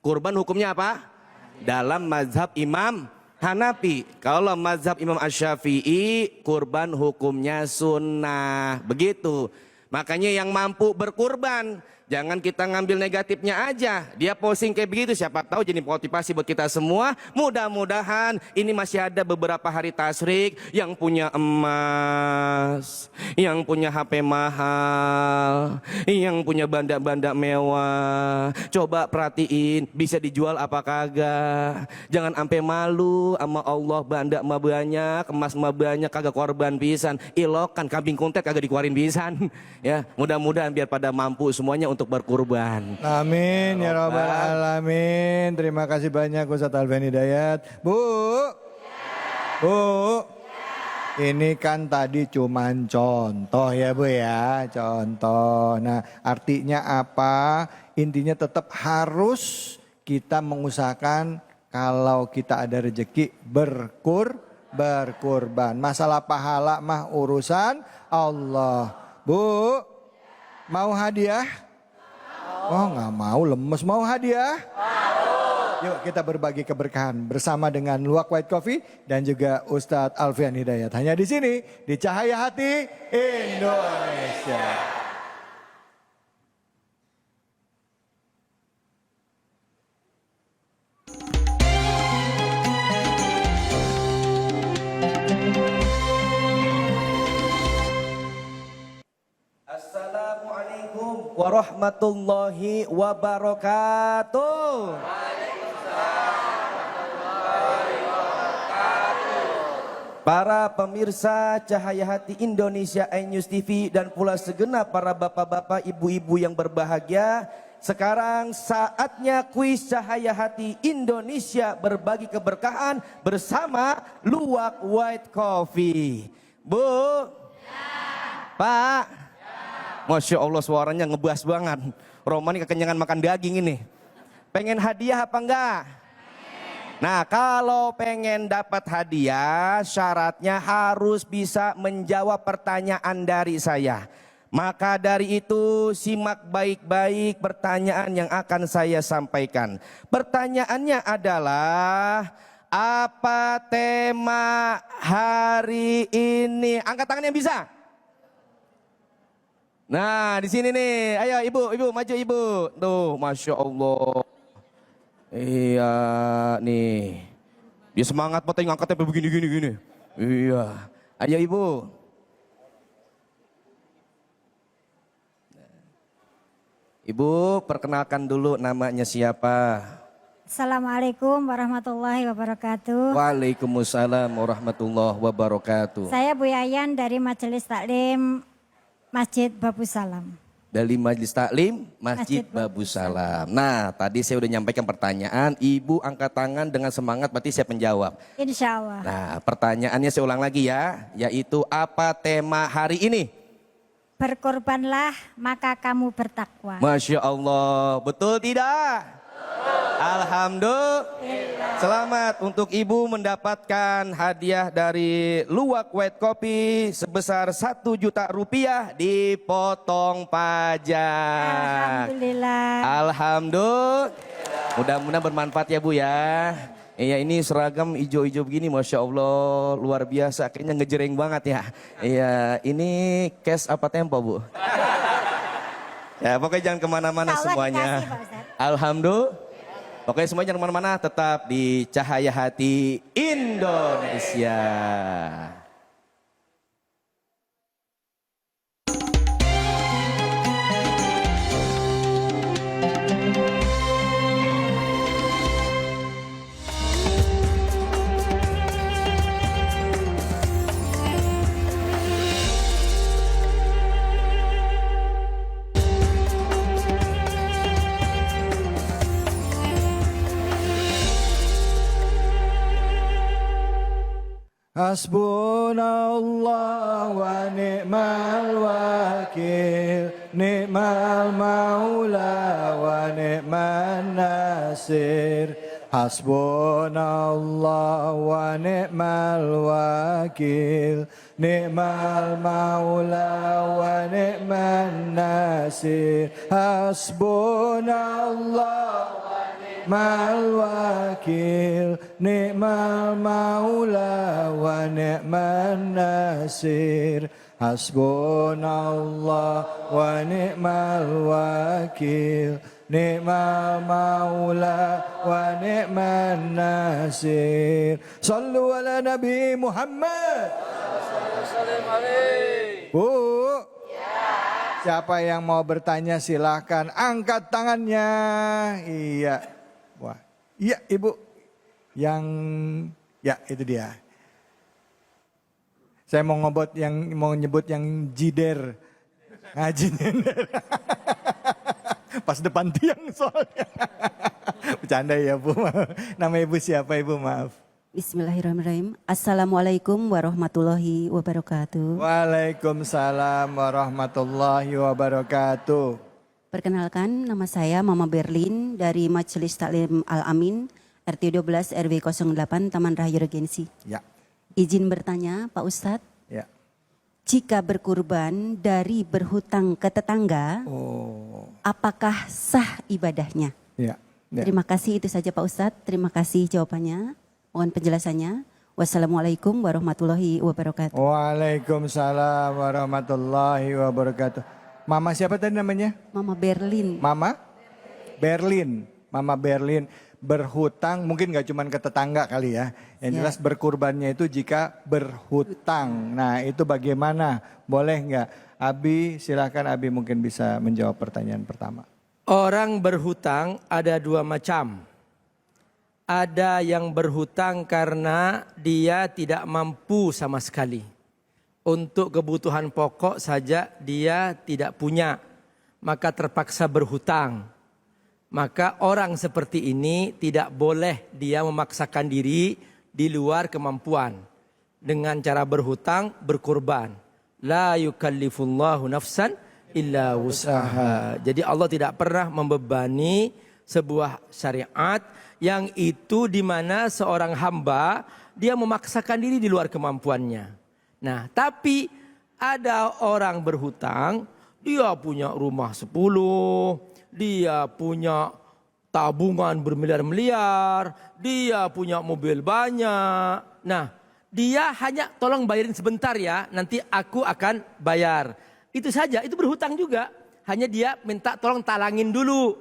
Speaker 4: Kurban hukumnya apa? Dalam mazhab Imam Hanafi. Kalau mazhab Imam Asy-Syafi'i, kurban hukumnya sunnah. Begitu. Makanya yang mampu berkurban, jangan kita ngambil negatifnya aja. Dia posting kayak begitu, siapa tahu jadi motivasi buat kita semua. Mudah-mudahan ini masih ada beberapa hari tasyrik yang punya emas, yang punya HP mahal, yang punya banda-banda mewah. Coba perhatiin bisa dijual apa kagak. Jangan sampai malu sama Allah, banda mah banyak, emas mah banyak, kagak korban pisan. Ilokan kambing kuntet kagak dikeluarin pisan. Ya, mudah-mudahan biar pada mampu semuanya untuk berkurban.
Speaker 1: Amin ya rabbal alamin. Terima kasih banyak Ustaz Alfian Hidayat. Bu. Bu. Ini kan tadi cuman contoh ya Bu ya, contoh. Nah, artinya apa? Intinya tetap harus kita mengusahakan kalau kita ada rezeki berkurban. Masalah pahala mah urusan Allah. Bu, mau hadiah? Oh nggak mau, lemes. Mau hadiah? Yuk kita berbagi keberkahan bersama dengan Luwak White Coffee dan juga Ustadz Alfian Hidayat. Hanya di sini, di Cahaya Hati Indonesia.
Speaker 4: warahmatullahi wabarakatuh. Para pemirsa Cahaya Hati Indonesia iNews TV dan pula segenap para bapak-bapak, ibu-ibu yang berbahagia. Sekarang saatnya kuis Cahaya Hati Indonesia berbagi keberkahan bersama Luwak White Coffee. Bu, Pak, Masya Allah suaranya ngebas banget. Roman ini kekenyangan makan daging ini. Pengen hadiah apa enggak? Nah, kalau pengen dapat hadiah, syaratnya harus bisa menjawab pertanyaan dari saya. Maka dari itu, simak baik-baik pertanyaan yang akan saya sampaikan. Pertanyaannya adalah, apa tema hari ini? Angkat tangan yang bisa. Nah, di sini nih. Ayo ibu, maju ibu. Tuh, Masya Allah. Iya nih, dia semangat potong ngangkatnya begini. Iya, ayo ibu. Ibu perkenalkan dulu namanya siapa?
Speaker 6: Assalamualaikum warahmatullahi wabarakatuh.
Speaker 4: Waalaikumsalam warahmatullahi wabarakatuh.
Speaker 6: Saya Bu Yayan dari Majelis Taklim Masjid Babu Salam.
Speaker 4: Dari Majelis Taklim Masjid Babu Salam. Nah, tadi saya udah nyampaikan pertanyaan, ibu angkat tangan dengan semangat berarti siap menjawab.
Speaker 6: Insya Allah.
Speaker 4: Nah, pertanyaannya saya ulang lagi ya, yaitu apa tema hari ini?
Speaker 6: Berkorbanlah maka kamu bertakwa.
Speaker 4: Masya Allah, betul tidak? Alhamdulillah. Selamat untuk ibu mendapatkan hadiah dari Luwak White Coffee sebesar 1 juta rupiah dipotong pajak.
Speaker 6: Alhamdulillah.
Speaker 4: Alhamdulillah. Mudah-mudahan bermanfaat ya Bu ya. Iya, ini seragam hijau-hijau begini, Masya Allah, luar biasa, kayaknya ngejreng banget ya. Iya, ini cash apa tempo Bu? Ya pokoknya jangan kemana-mana
Speaker 6: Insya Allah
Speaker 4: semuanya.
Speaker 6: dikasih, Pak Ustadz.
Speaker 4: Alhamdulillah. Pokoknya semuanya jangan kemana-mana, tetap di Cahaya Hati Indonesia.
Speaker 1: Hasbunallah wa ni'mal wakil, ni'mal maula wa ni'man nasir. Hasbunallah wa ni'mal wakil, ni'mal maula wa ni'man nasir. Hasbunallah ni'mal wakil, ni'mal maula wa ni'man nasir. Hasbunallah wa ni'mal wakil, ni'mal maula wa ni'man nasir. Sallu ala Nabi Muhammad. Bu, siapa yang mau bertanya silahkan angkat tangannya. Iya. Wah, iya ibu, ya itu dia. Saya mau nyebut yang jider, ngaji nyender. Pas depan tiang soalnya. Bercanda ya Bu. Nama ibu siapa ibu, maaf.
Speaker 7: Bismillahirrahmanirrahim. Assalamualaikum warahmatullahi wabarakatuh.
Speaker 1: Waalaikumsalam warahmatullahi wabarakatuh.
Speaker 7: Perkenalkan, nama saya Mama Berlin dari Majelis Taklim Al-Amin RT 12 RW 08 Taman Rahayu Regensi.
Speaker 1: Ya.
Speaker 7: Izin bertanya Pak Ustadz,
Speaker 1: Ya.
Speaker 7: jika berkurban dari berhutang ke tetangga, apakah sah ibadahnya?
Speaker 1: Ya. Ya.
Speaker 7: Terima kasih, itu saja Pak Ustadz. Terima kasih jawabannya. Mohon penjelasannya. Wassalamualaikum warahmatullahi wabarakatuh.
Speaker 1: Waalaikumsalam warahmatullahi wabarakatuh. Mama siapa tadi namanya?
Speaker 7: Mama Berlin.
Speaker 1: Mama Berlin. Mama Berlin berhutang mungkin gak cuma ke tetangga kali ya. Yang jelas berkurbannya itu jika berhutang. Nah itu bagaimana? Boleh nggak? Abi, silakan Abi mungkin bisa menjawab pertanyaan pertama.
Speaker 2: Orang berhutang ada dua macam. Ada yang berhutang karena dia tidak mampu sama sekali. Untuk kebutuhan pokok saja dia tidak punya, maka terpaksa berhutang. Maka orang seperti ini tidak boleh dia memaksakan diri di luar kemampuan. Dengan cara berhutang, berkorban. La yukallifullahu nafsan illa wus'aha. Jadi Allah tidak pernah membebani sebuah syariat yang itu di mana seorang hamba dia memaksakan diri di luar kemampuannya. Nah, tapi ada orang berhutang, dia punya rumah 10, dia punya tabungan bermiliar-miliar, dia punya mobil banyak. Nah, dia hanya tolong bayarin sebentar ya, nanti aku akan bayar. Itu saja, itu berhutang juga. Hanya dia minta tolong talangin dulu.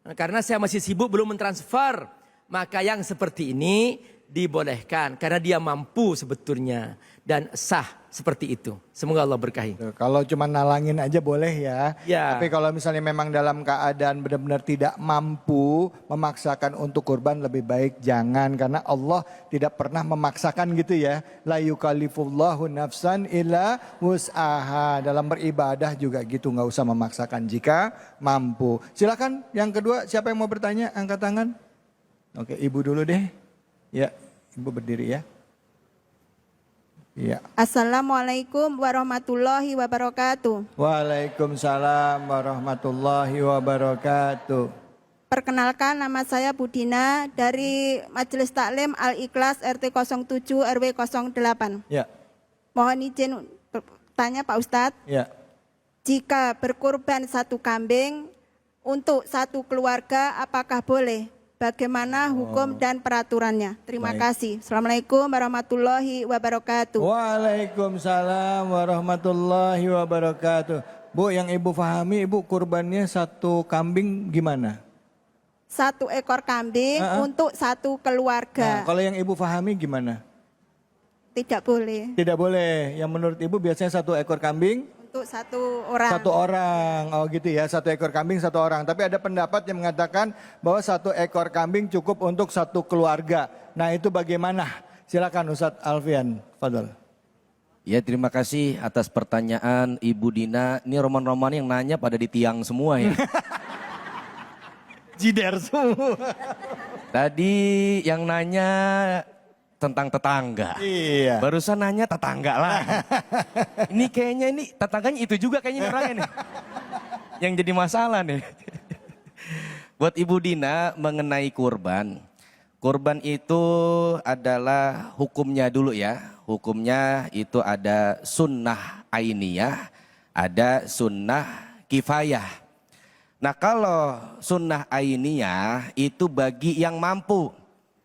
Speaker 2: Nah, karena saya masih sibuk belum mentransfer. Maka yang seperti ini dibolehkan karena dia mampu sebetulnya. Dan sah seperti itu. Semoga Allah berkahi.
Speaker 1: Kalau cuma nalangin aja boleh ya.
Speaker 2: Ya.
Speaker 1: Tapi kalau misalnya memang dalam keadaan benar-benar tidak mampu memaksakan untuk kurban, lebih baik jangan. Karena Allah tidak pernah memaksakan gitu ya. La yukallifullahu nafsan illa wus'aha. Dalam beribadah juga gitu, nggak usah memaksakan jika mampu. Silakan yang kedua, siapa yang mau bertanya? Angkat tangan. Oke, Ibu dulu deh. Ya, Ibu berdiri ya. Iya.
Speaker 8: Assalamualaikum warahmatullahi wabarakatuh.
Speaker 1: Waalaikumsalam warahmatullahi wabarakatuh.
Speaker 8: Perkenalkan, nama saya Budina dari Majelis Taklim Al-Ikhlas RT 07 RW 08.
Speaker 1: Ya.
Speaker 8: Mohon izin tanya Pak Ustadz.
Speaker 1: Ya.
Speaker 8: Jika berkurban satu kambing untuk satu keluarga, apakah boleh? Bagaimana hukum dan peraturannya? Terima kasih. Assalamualaikum warahmatullahi wabarakatuh.
Speaker 1: Waalaikumsalam warahmatullahi wabarakatuh. Bu, yang Ibu pahami, Ibu kurbannya satu kambing gimana?
Speaker 8: Satu ekor kambing untuk satu keluarga.
Speaker 1: Nah, kalau yang Ibu pahami gimana?
Speaker 8: Tidak boleh.
Speaker 1: Tidak boleh. Yang menurut Ibu biasanya satu ekor kambing?
Speaker 8: Untuk satu orang.
Speaker 1: Satu orang, oh gitu ya, satu ekor kambing satu orang. Tapi ada pendapat yang mengatakan bahwa satu ekor kambing cukup untuk satu keluarga. Nah itu bagaimana? Silakan Ustadz Alfian, Fadol.
Speaker 4: Ya, terima kasih atas pertanyaan Ibu Dina. Ini roman-roman yang nanya pada di tiang semua ya.
Speaker 1: Jider semua.
Speaker 4: Tadi yang nanya tentang tetangga.
Speaker 1: Iya.
Speaker 4: Barusan nanya tetangga lah. Ini kayaknya ini tetangganya itu juga kayaknya orangnya nih. Yang jadi masalah nih. Buat Ibu Dina mengenai kurban. Kurban itu adalah hukumnya dulu ya. Hukumnya itu ada sunnah ainiyah, ada sunnah kifayah. Nah kalau sunnah ainiyah itu bagi yang mampu.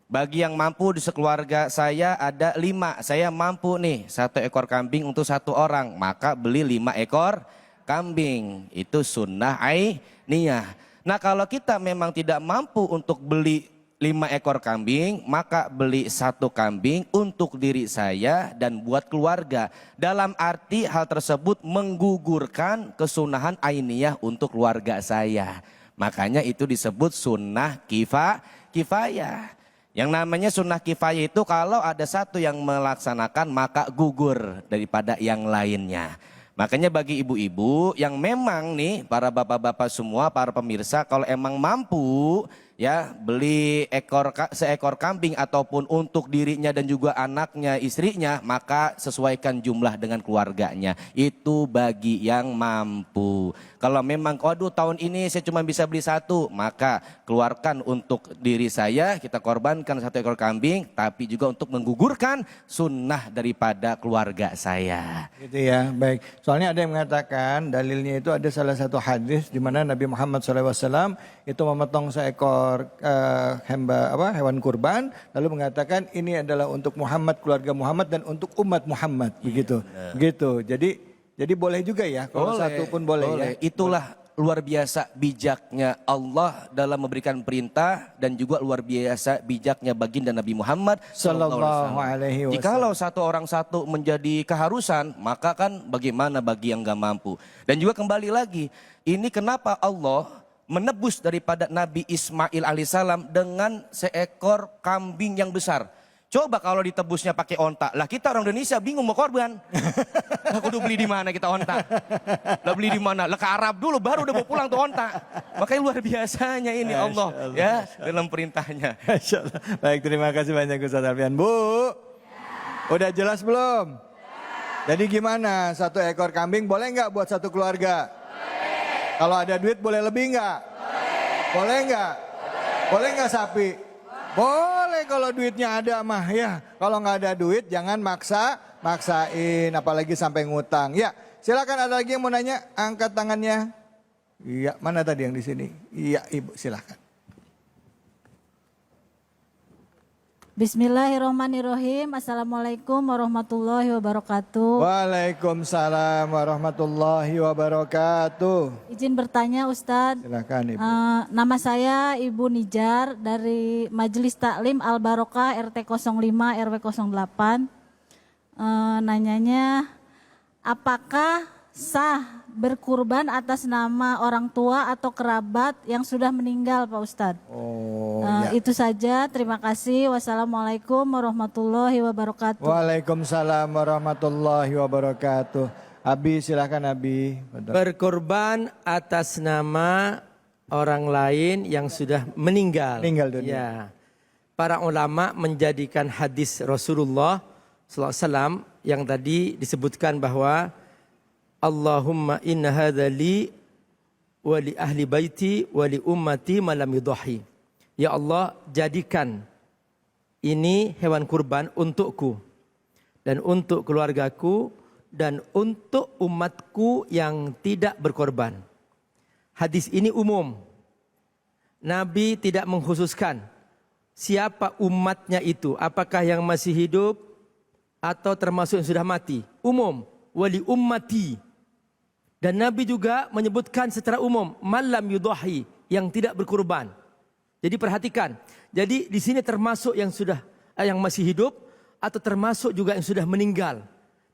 Speaker 4: Bagi yang mampu di sekeluarga saya ada 5, saya mampu nih 1 ekor kambing untuk 1 orang, maka beli 5 ekor kambing, itu sunnah ainiyah. Nah kalau kita memang tidak mampu untuk beli 5 ekor kambing, maka beli 1 kambing untuk diri saya dan buat keluarga. Dalam arti hal tersebut menggugurkan kesunahan ainiyah untuk keluarga saya. Makanya itu disebut sunnah kifayah. Yang namanya sunnah kifayah itu kalau ada satu yang melaksanakan maka gugur daripada yang lainnya. Makanya bagi ibu-ibu yang memang nih para bapak-bapak semua, para pemirsa, kalau emang mampu ya beli seekor kambing ataupun untuk dirinya dan juga anaknya, istrinya, maka sesuaikan jumlah dengan keluarganya. Itu bagi yang mampu. Kalau memang waduh tahun ini saya cuma bisa beli 1, maka keluarkan untuk diri saya, kita korbankan 1 ekor kambing, tapi juga untuk menggugurkan sunnah daripada keluarga saya.
Speaker 1: Gitu ya, baik. Soalnya ada yang mengatakan dalilnya itu ada salah satu hadis di mana Nabi Muhammad SAW itu memotong seekor hewan kurban, lalu mengatakan ini adalah untuk Muhammad, keluarga Muhammad dan untuk umat Muhammad, begitu. Begitu. Jadi boleh juga ya, kalau
Speaker 4: Boleh,
Speaker 1: satu pun boleh. Ya.
Speaker 4: Itulah luar biasa bijaknya Allah dalam memberikan perintah dan juga luar biasa bijaknya baginda Nabi Muhammad
Speaker 1: Sallallahu alaihi wasallam.
Speaker 4: Jikalau satu orang satu menjadi keharusan, maka kan bagaimana bagi yang gak mampu. Dan juga kembali lagi, ini kenapa Allah menebus daripada Nabi Ismail alaihissalam dengan seekor kambing yang besar. Coba kalau ditebusnya pakai onta, lah kita orang Indonesia bingung mau korban. Lah kudu beli di mana kita onta? Lah beli di mana? Lah ke Arab dulu baru udah mau pulang tuh onta. Makanya luar biasanya ini Allah ya dalam perintahnya.
Speaker 1: Masya Allah. Baik, terima kasih banyak Ustaz Alfian. Bu, udah jelas belum? Jadi gimana? 1 ekor kambing boleh nggak buat satu keluarga? Boleh. Kalau ada duit boleh lebih nggak? Boleh nggak? Boleh nggak sapi? Boleh kalau duitnya ada mah ya. Kalau nggak ada duit jangan maksain, apalagi sampai ngutang. Ya, silakan ada lagi yang mau nanya, angkat tangannya. Iya, mana tadi yang di sini? Iya, Ibu, silakan.
Speaker 9: Bismillahirrahmanirrahim. Assalamualaikum warahmatullahi wabarakatuh.
Speaker 1: Waalaikumsalam warahmatullahi wabarakatuh.
Speaker 9: Izin bertanya Ustadz.
Speaker 1: Silakan Ibu.
Speaker 9: Nama saya Ibu Nijar dari Majelis Taklim Al Barokah RT 05 RW 08. Nanyanya, apakah sah berkurban atas nama orang tua atau kerabat yang sudah meninggal Pak Ustadz?
Speaker 1: Ya.
Speaker 9: Itu saja, terima kasih. Wassalamualaikum warahmatullahi wabarakatuh.
Speaker 1: Waalaikumsalam warahmatullahi wabarakatuh. Abi, silakan Abi.
Speaker 2: Berkorban atas nama orang lain yang sudah meninggal.
Speaker 1: Meninggal dunia.
Speaker 2: Ya. Para ulama menjadikan hadis Rasulullah SAW yang tadi disebutkan bahwa Allahumma inna hadza li wa li ahli baiti wa li ummati ma lam yudhi. Ya Allah, jadikan ini hewan kurban untukku dan untuk keluargaku dan untuk umatku yang tidak berkorban. Hadis ini umum. Nabi tidak mengkhususkan siapa umatnya itu, apakah yang masih hidup atau termasuk yang sudah mati. Umum, wali ummati. Dan Nabi juga menyebutkan secara umum, malam yudhahi, yang tidak berkurban. Jadi perhatikan, jadi di sini termasuk yang sudah yang masih hidup atau termasuk juga yang sudah meninggal.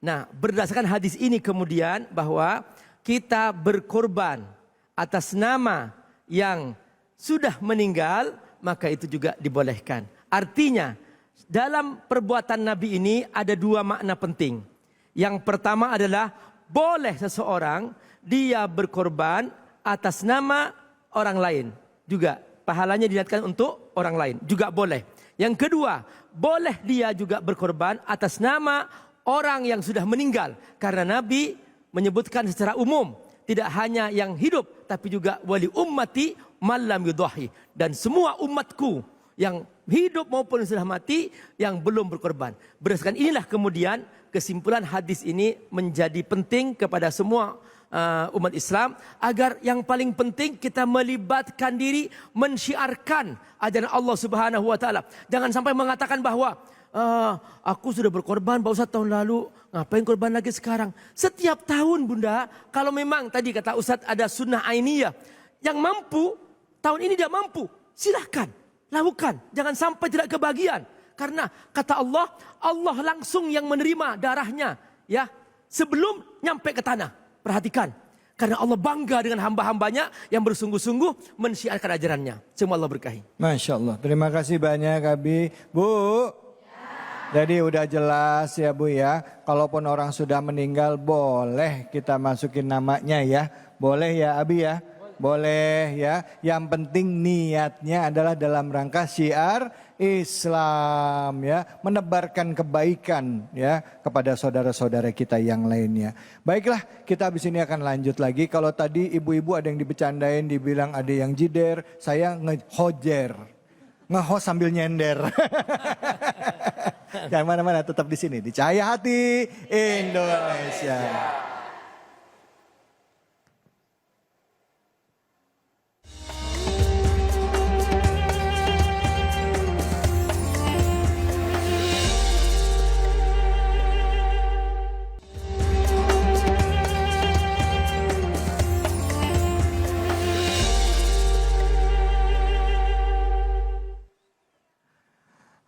Speaker 2: Nah, berdasarkan hadis ini kemudian bahwa kita berkorban atas nama yang sudah meninggal, maka itu juga dibolehkan. Artinya, dalam perbuatan Nabi ini ada 2 makna penting. Yang pertama adalah boleh seseorang dia berkorban atas nama orang lain. Juga pahalanya diniatkan untuk orang lain. Juga boleh. Yang kedua, boleh dia juga berkorban atas nama orang yang sudah meninggal. Karena Nabi menyebutkan secara umum. Tidak hanya yang hidup, tapi juga wali ummati malam yudhahi. Dan semua umatku yang hidup maupun yang sudah mati yang belum berkorban. Berdasarkan inilah kemudian kesimpulan hadis ini menjadi penting kepada semua umat Islam. Agar yang paling penting kita melibatkan diri mensyiarkan ajaran Allah Subhanahu Wa Taala. Jangan sampai mengatakan bahwa aku sudah berkorban Pak Ustadz tahun lalu, ngapain korban lagi sekarang? Setiap tahun Bunda, kalau memang tadi kata Ustadz ada sunnah ainiyah, yang mampu, tahun ini dia mampu, silahkan, lakukan. Jangan sampai tidak kebagian. Karena kata Allah, Allah langsung yang menerima darahnya ya sebelum nyampe ke tanah. Perhatikan, karena Allah bangga dengan hamba-hambanya yang bersungguh-sungguh mensyiarkan ajarannya. Semua Allah berkahi.
Speaker 1: Masya Allah, terima kasih banyak Abi. Bu, jadi udah jelas ya Bu ya, kalaupun orang sudah meninggal boleh kita masukin namanya ya. Boleh ya Abi ya? Boleh ya. Yang penting niatnya adalah dalam rangka syiar Islam ya. Menebarkan kebaikan ya kepada saudara-saudara kita yang lainnya. Baiklah, kita habis ini akan lanjut lagi. Kalau tadi ibu-ibu ada yang dibecandain, dibilang ada yang jider, saya ngehojer. Ngehost sambil nyender. Jangan mana-mana, tetap di sini. Di Cahaya Hati Indonesia.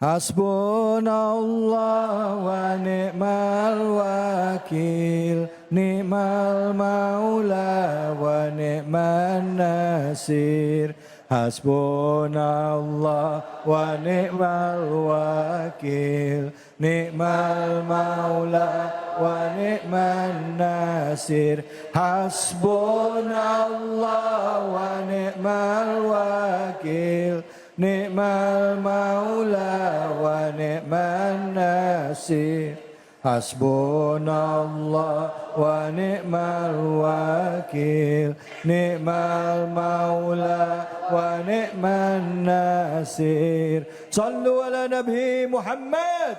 Speaker 1: Hasbunallah wa ni'mal wakil, ni'mal maula wa ni'man nasir. Hasbunallah wa ni'mal wakil, ni'mal maula wa ni'man nasir. Hasbunallah wa ni'mal wakil, ni'mal maula wa ni'man nasir. Hasbunallah wa ni'mal wakil, ni'mal maula wa ni'man nasir. Sallu ala Nabi Muhammad.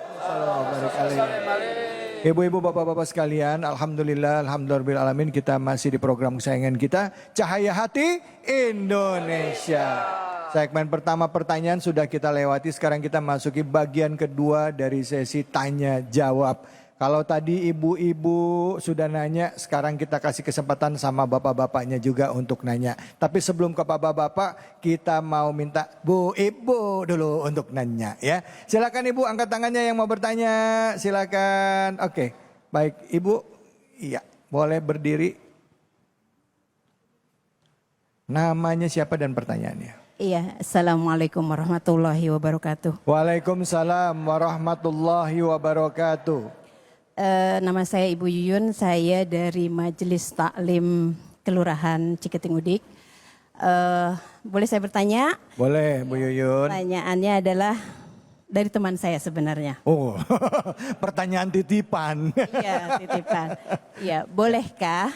Speaker 1: Ibu-ibu, bapak-bapak sekalian, alhamdulillah, alhamdulillahirabbil alamin, kita masih di program kesayangan kita, Cahaya Hati Indonesia. Segmen pertama pertanyaan sudah kita lewati, sekarang kita masuki bagian kedua dari sesi tanya jawab. Kalau tadi ibu-ibu sudah nanya, sekarang kita kasih kesempatan sama bapak-bapaknya juga untuk nanya. Tapi sebelum ke bapak-bapak, kita mau minta Bu Ibu dulu untuk nanya ya. Silakan Ibu, angkat tangannya yang mau bertanya, silakan. Oke, baik Ibu, iya boleh berdiri. Namanya siapa dan pertanyaannya?
Speaker 7: Iya, Assalamualaikum warahmatullahi wabarakatuh.
Speaker 1: Waalaikumsalam warahmatullahi wabarakatuh.
Speaker 7: Nama saya Ibu Yuyun, saya dari Majelis Taklim Kelurahan Ciketing Udik. Boleh saya bertanya?
Speaker 1: Boleh Bu Yuyun.
Speaker 7: Pertanyaannya adalah dari teman saya sebenarnya.
Speaker 1: Oh, pertanyaan titipan.
Speaker 7: Iya, titipan. Iya, bolehkah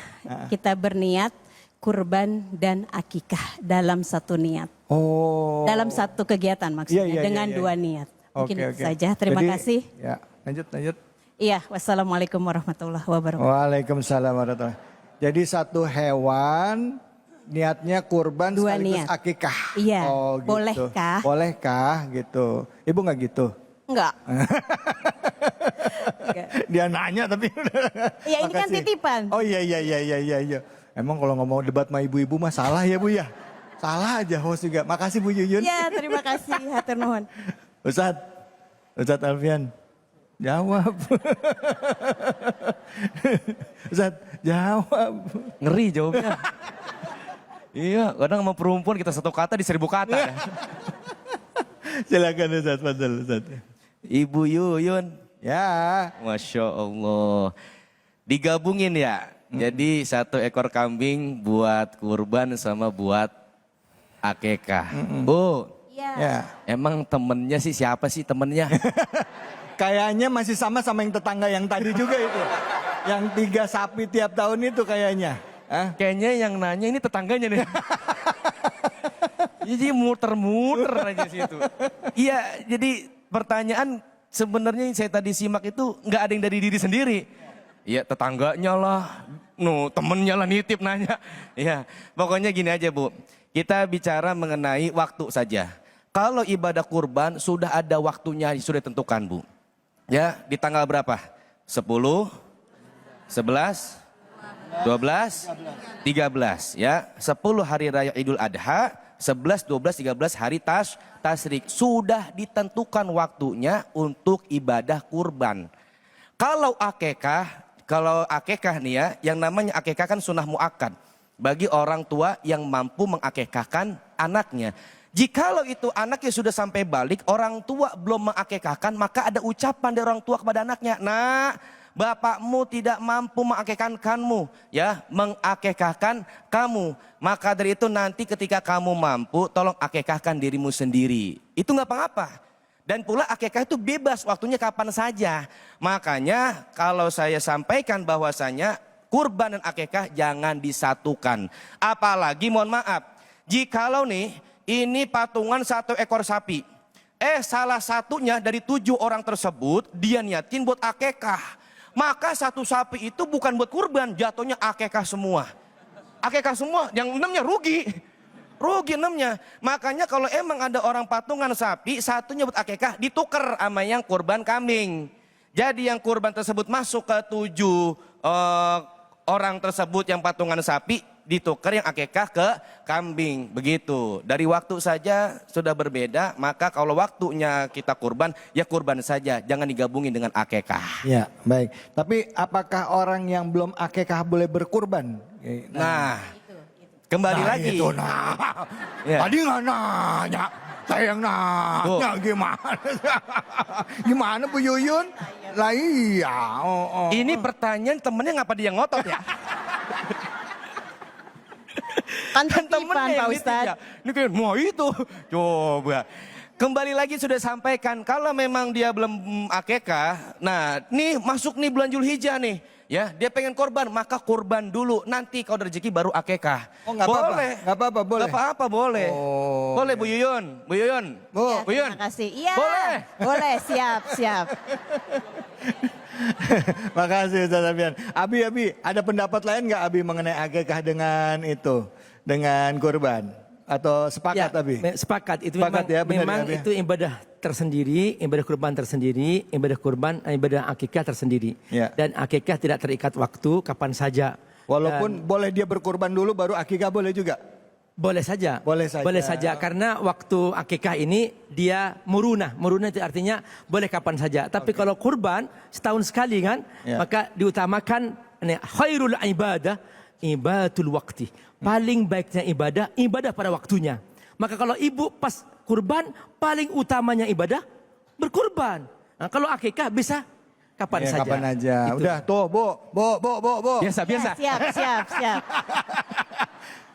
Speaker 7: kita berniat kurban dan akikah dalam satu niat?
Speaker 1: Oh.
Speaker 7: Dalam satu kegiatan maksudnya,
Speaker 1: Iya,
Speaker 7: dengan
Speaker 1: iya.
Speaker 7: dua niat. Mungkin
Speaker 1: Oke,
Speaker 7: itu
Speaker 1: oke.
Speaker 7: saja, terima
Speaker 1: Jadi,
Speaker 7: kasih.
Speaker 1: Ya, lanjut.
Speaker 7: Iya, wassalamualaikum warahmatullahi wabarakatuh.
Speaker 1: Waalaikumsalam warahmatullahi wabarakatuh. Jadi satu hewan niatnya kurban
Speaker 7: Dua
Speaker 1: sekaligus
Speaker 7: niat.
Speaker 1: akikah.
Speaker 7: Iya,
Speaker 1: Oh, gitu.
Speaker 7: bolehkah?
Speaker 1: Bolehkah gitu. Ibu nggak gitu?
Speaker 7: Enggak. Enggak.
Speaker 1: Dia nanya tapi
Speaker 7: Ya ini kan
Speaker 1: Makasih.
Speaker 7: titipan.
Speaker 1: Oh iya. Emang kalau ngomong debat sama ibu-ibu mah salah ya Bu ya? Salah aja host juga. Makasih Bu Yuyun.
Speaker 7: Iya, terima kasih. Hatur nuhun.
Speaker 1: Ustadz Alfian. Jawab. Ustadz, jawab.
Speaker 4: Ngeri jawabnya. Iya, kadang sama perempuan kita satu kata di 1000 kata. Ya.
Speaker 1: Silakan Ustadz, fadhal Ustadz.
Speaker 4: Ibu Yuyun,
Speaker 1: Ya.
Speaker 4: Masya Allah. Digabungin ya. Jadi satu ekor kambing buat kurban sama buat akekah. Bu,
Speaker 1: Ya.
Speaker 4: emang temennya sih siapa sih temennya?
Speaker 1: Kayaknya masih sama yang tetangga yang tadi juga itu. Yang 3 sapi tiap tahun itu kayaknya. Hah?
Speaker 4: Kayaknya yang nanya ini tetangganya nih. Jadi muter-muter aja situ. Iya, jadi pertanyaan sebenarnya yang saya tadi simak itu nggak ada yang dari diri sendiri. Iya, tetangganya lah, temennya lah nitip nanya. Iya, pokoknya gini aja Bu, kita bicara mengenai waktu saja. Kalau ibadah kurban sudah ada waktunya, sudah ditentukan Bu. Ya, di tanggal berapa? 10, 11, 12, 13 ya. 10 hari raya Idul Adha, 11, 12, 13 hari Tasyrik. Sudah ditentukan waktunya untuk ibadah kurban. Kalau akekah nih ya, yang namanya akekah kan sunnah muakkad bagi orang tua yang mampu mengakekahkan anaknya. Jikalau itu anaknya sudah sampai balik, orang tua belum mengakekahkan, maka ada ucapan dari orang tua kepada anaknya, "Nak, bapakmu tidak mampu mengakekahkanmu, ya, mengakekahkan kamu. Maka dari itu nanti ketika kamu mampu, tolong akekahkan dirimu sendiri." Itu nggak apa-apa. Dan pula akekah itu bebas, waktunya kapan saja. Makanya kalau saya sampaikan bahwasanya kurban dan akekah jangan disatukan. Apalagi mohon maaf, jikalau nih ini patungan 1 ekor sapi. Salah satunya dari 7 orang tersebut dia niatin buat akekah. Maka 1 sapi itu bukan buat kurban, jatuhnya akekah semua. Akekah semua, yang 6-nya rugi. Rugi 6-nya. Makanya kalau emang ada orang patungan sapi, 1-nya buat akekah, ditukar sama yang kurban kambing. Jadi yang kurban tersebut masuk ke 7 orang tersebut yang patungan sapi, ditukar yang akikah ke kambing. Begitu. Dari waktu saja sudah berbeda, maka kalau waktunya kita kurban, ya kurban saja. Jangan digabungin dengan akikah.
Speaker 1: Ya, baik. Tapi apakah orang yang belum akikah boleh berkurban?
Speaker 4: Nah, kembali lagi.
Speaker 1: Itu nah.
Speaker 4: Ya.
Speaker 1: Tadi nggak nanya. Saya yang nanya gimana? Gimana Bu Yuyun? Lah iya.
Speaker 4: Ini pertanyaan temennya ngapa dia ngotot ya?
Speaker 7: Kan
Speaker 4: Temennya
Speaker 7: Pak
Speaker 4: yang
Speaker 7: Ustadz.
Speaker 4: gitu ya. Ini kayak mau itu. Coba. Kembali lagi sudah sampaikan kalau memang dia belum akikah. Nah, nih masuk nih bulan Zulhijjah nih. Ya, dia pengen korban, maka korban dulu. Nanti kalau ada rezeki baru akikah.
Speaker 1: Oh, nggak apa-apa.
Speaker 4: Boleh.
Speaker 1: Nggak apa-apa, boleh.
Speaker 4: Nggak apa-apa, boleh.
Speaker 1: Oh,
Speaker 4: boleh Bu Yuyun. Bu Yuyun.
Speaker 1: Bu.
Speaker 4: Bu Yuyun.
Speaker 7: Terima kasih. Iya.
Speaker 4: Boleh.
Speaker 7: Boleh, siap, siap.
Speaker 1: Makasih Ustaz Abian. Abi, ada pendapat lain nggak Abi mengenai akikah dengan itu? Dengan kurban? Atau sepakat Abi?
Speaker 2: Sepakat. Itu
Speaker 1: Sepakat
Speaker 2: memang,
Speaker 1: ya, benar
Speaker 2: memang
Speaker 1: ya, Abi?
Speaker 2: itu ibadah tersendiri, ibadah kurban tersendiri, ibadah akikah tersendiri.
Speaker 1: Ya.
Speaker 2: Dan akikah tidak terikat waktu, kapan saja.
Speaker 1: Walaupun boleh dia berkurban dulu baru akikah boleh juga?
Speaker 2: Boleh saja.
Speaker 1: Boleh saja.
Speaker 2: Boleh saja karena waktu akikah ini dia murunah. Murunah itu artinya boleh kapan saja. Tapi kalau kurban setahun sekali kan,
Speaker 1: Ya.
Speaker 2: maka diutamakan khairul ibadah ibadatul waqti. Paling baiknya ibadah pada waktunya. Maka kalau ibu pas kurban paling utamanya ibadah berkurban. Nah, kalau akikah bisa kapan
Speaker 1: Ya,
Speaker 2: saja.
Speaker 1: kapan aja.
Speaker 2: Itu.
Speaker 1: Udah tuh, Bu.
Speaker 4: Biasa.
Speaker 7: Ya, siap.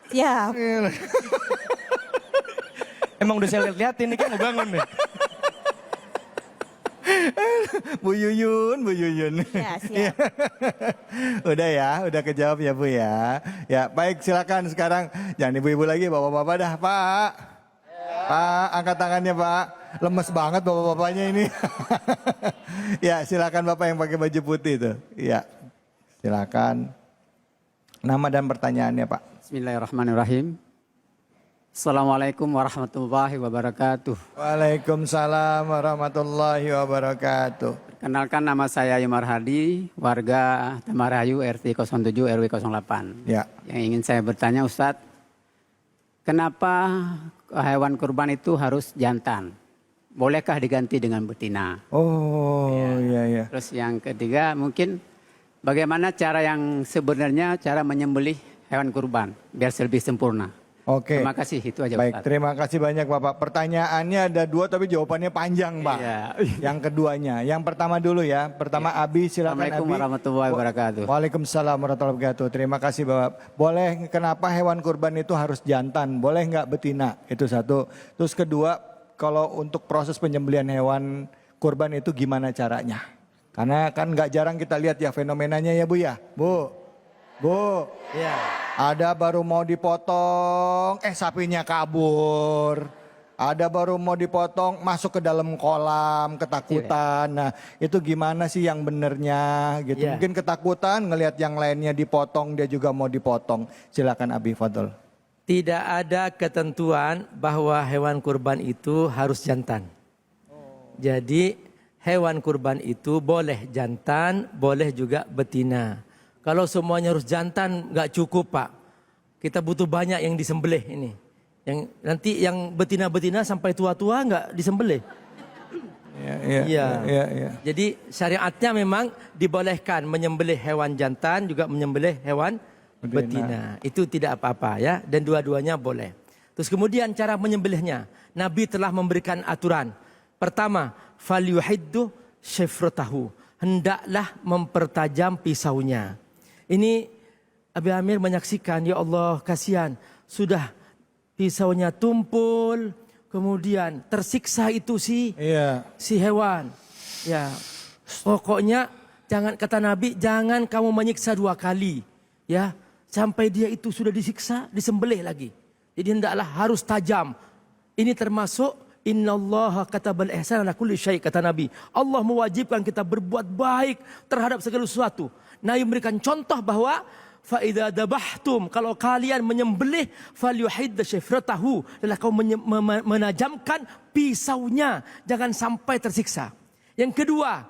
Speaker 7: Siap.
Speaker 4: Emang udah saya lihat-liatin nih kan mau bangun nih.
Speaker 1: Bu Yuyun.
Speaker 7: Ya, siap.
Speaker 1: Udah kejawab ya Bu ya. Ya baik silakan sekarang jangan ibu-ibu lagi bapak-bapak dah Pak. Pak angkat tangannya Pak. Lemes banget bapak-bapaknya ini. Ya silakan Bapak yang pakai baju putih itu. Ya silakan. Nama dan pertanyaannya Pak.
Speaker 10: Bismillahirrahmanirrahim. Assalamualaikum warahmatullahi wabarakatuh.
Speaker 1: Waalaikumsalam warahmatullahi wabarakatuh.
Speaker 10: Kenalkan nama saya Yumar Hadi, warga Tamarahayu RT 07 RW 08.
Speaker 1: Ya.
Speaker 10: Yang ingin saya bertanya Ustadz, kenapa hewan kurban itu harus jantan? Bolehkah diganti dengan betina?
Speaker 1: Oh iya.
Speaker 10: Terus yang ketiga mungkin bagaimana cara yang sebenarnya cara menyembelih hewan kurban biar lebih sempurna?
Speaker 1: Oke.
Speaker 10: Terima kasih, itu aja
Speaker 1: Baik,
Speaker 10: Ustadz.
Speaker 1: terima kasih banyak Bapak. Pertanyaannya ada 2 tapi jawabannya panjang Pak.
Speaker 10: Iya.
Speaker 1: Yang keduanya, yang pertama dulu ya. Pertama Abi silakan
Speaker 10: Assalamualaikum
Speaker 1: Abi.
Speaker 10: warahmatullahi wabarakatuh.
Speaker 1: Waalaikumsalam warahmatullahi wabarakatuh. Terima kasih Bapak. Boleh kenapa hewan kurban itu harus jantan? Boleh nggak betina? Itu satu. Terus kedua, kalau untuk proses penyembelihan hewan kurban itu gimana caranya? Karena kan nggak jarang kita lihat ya fenomenanya ya Bu ya. Bu.
Speaker 2: Ya.
Speaker 1: Ada baru mau dipotong, sapinya kabur. Ada baru mau dipotong, masuk ke dalam kolam, ketakutan. Nah itu gimana sih yang benernya gitu.
Speaker 2: Ya.
Speaker 1: Mungkin ketakutan ngelihat yang lainnya dipotong, dia juga mau dipotong. Silakan Abi Fadl.
Speaker 2: Tidak ada ketentuan bahwa hewan kurban itu harus jantan. Jadi hewan kurban itu boleh jantan, boleh juga betina. Kalau semuanya harus jantan nggak cukup Pak. Kita butuh banyak yang disembelih ini. Yang nanti yang betina-betina sampai tua-tua nggak disembelih.
Speaker 1: Iya.
Speaker 2: Jadi syariatnya memang dibolehkan menyembelih hewan jantan juga menyembelih hewan betina. Itu tidak apa-apa ya. Dan dua-duanya boleh. Terus kemudian cara menyembelihnya. Nabi telah memberikan aturan. Pertama, falyuhiddu syifratahu. Hendaklah mempertajam pisaunya. Ini Abi Amir menyaksikan, ya Allah kasihan. Sudah pisaunya tumpul, kemudian tersiksa itu si hewan. Ya, pokoknya jangan, kata Nabi, jangan kamu menyiksa 2 kali. Ya, sampai dia itu sudah disiksa, disembelih lagi. Jadi hendaklah harus tajam. Ini termasuk innallaha katabal ihsana ala kulli syai', kata Nabi. Allah mewajibkan kita berbuat baik terhadap segala sesuatu. Nabi memberikan contoh bahwa fa idza dabahtum, kalau kalian menyembelih falyuhid syifratahu, adalah kau menajamkan pisaunya, jangan sampai tersiksa. Yang kedua,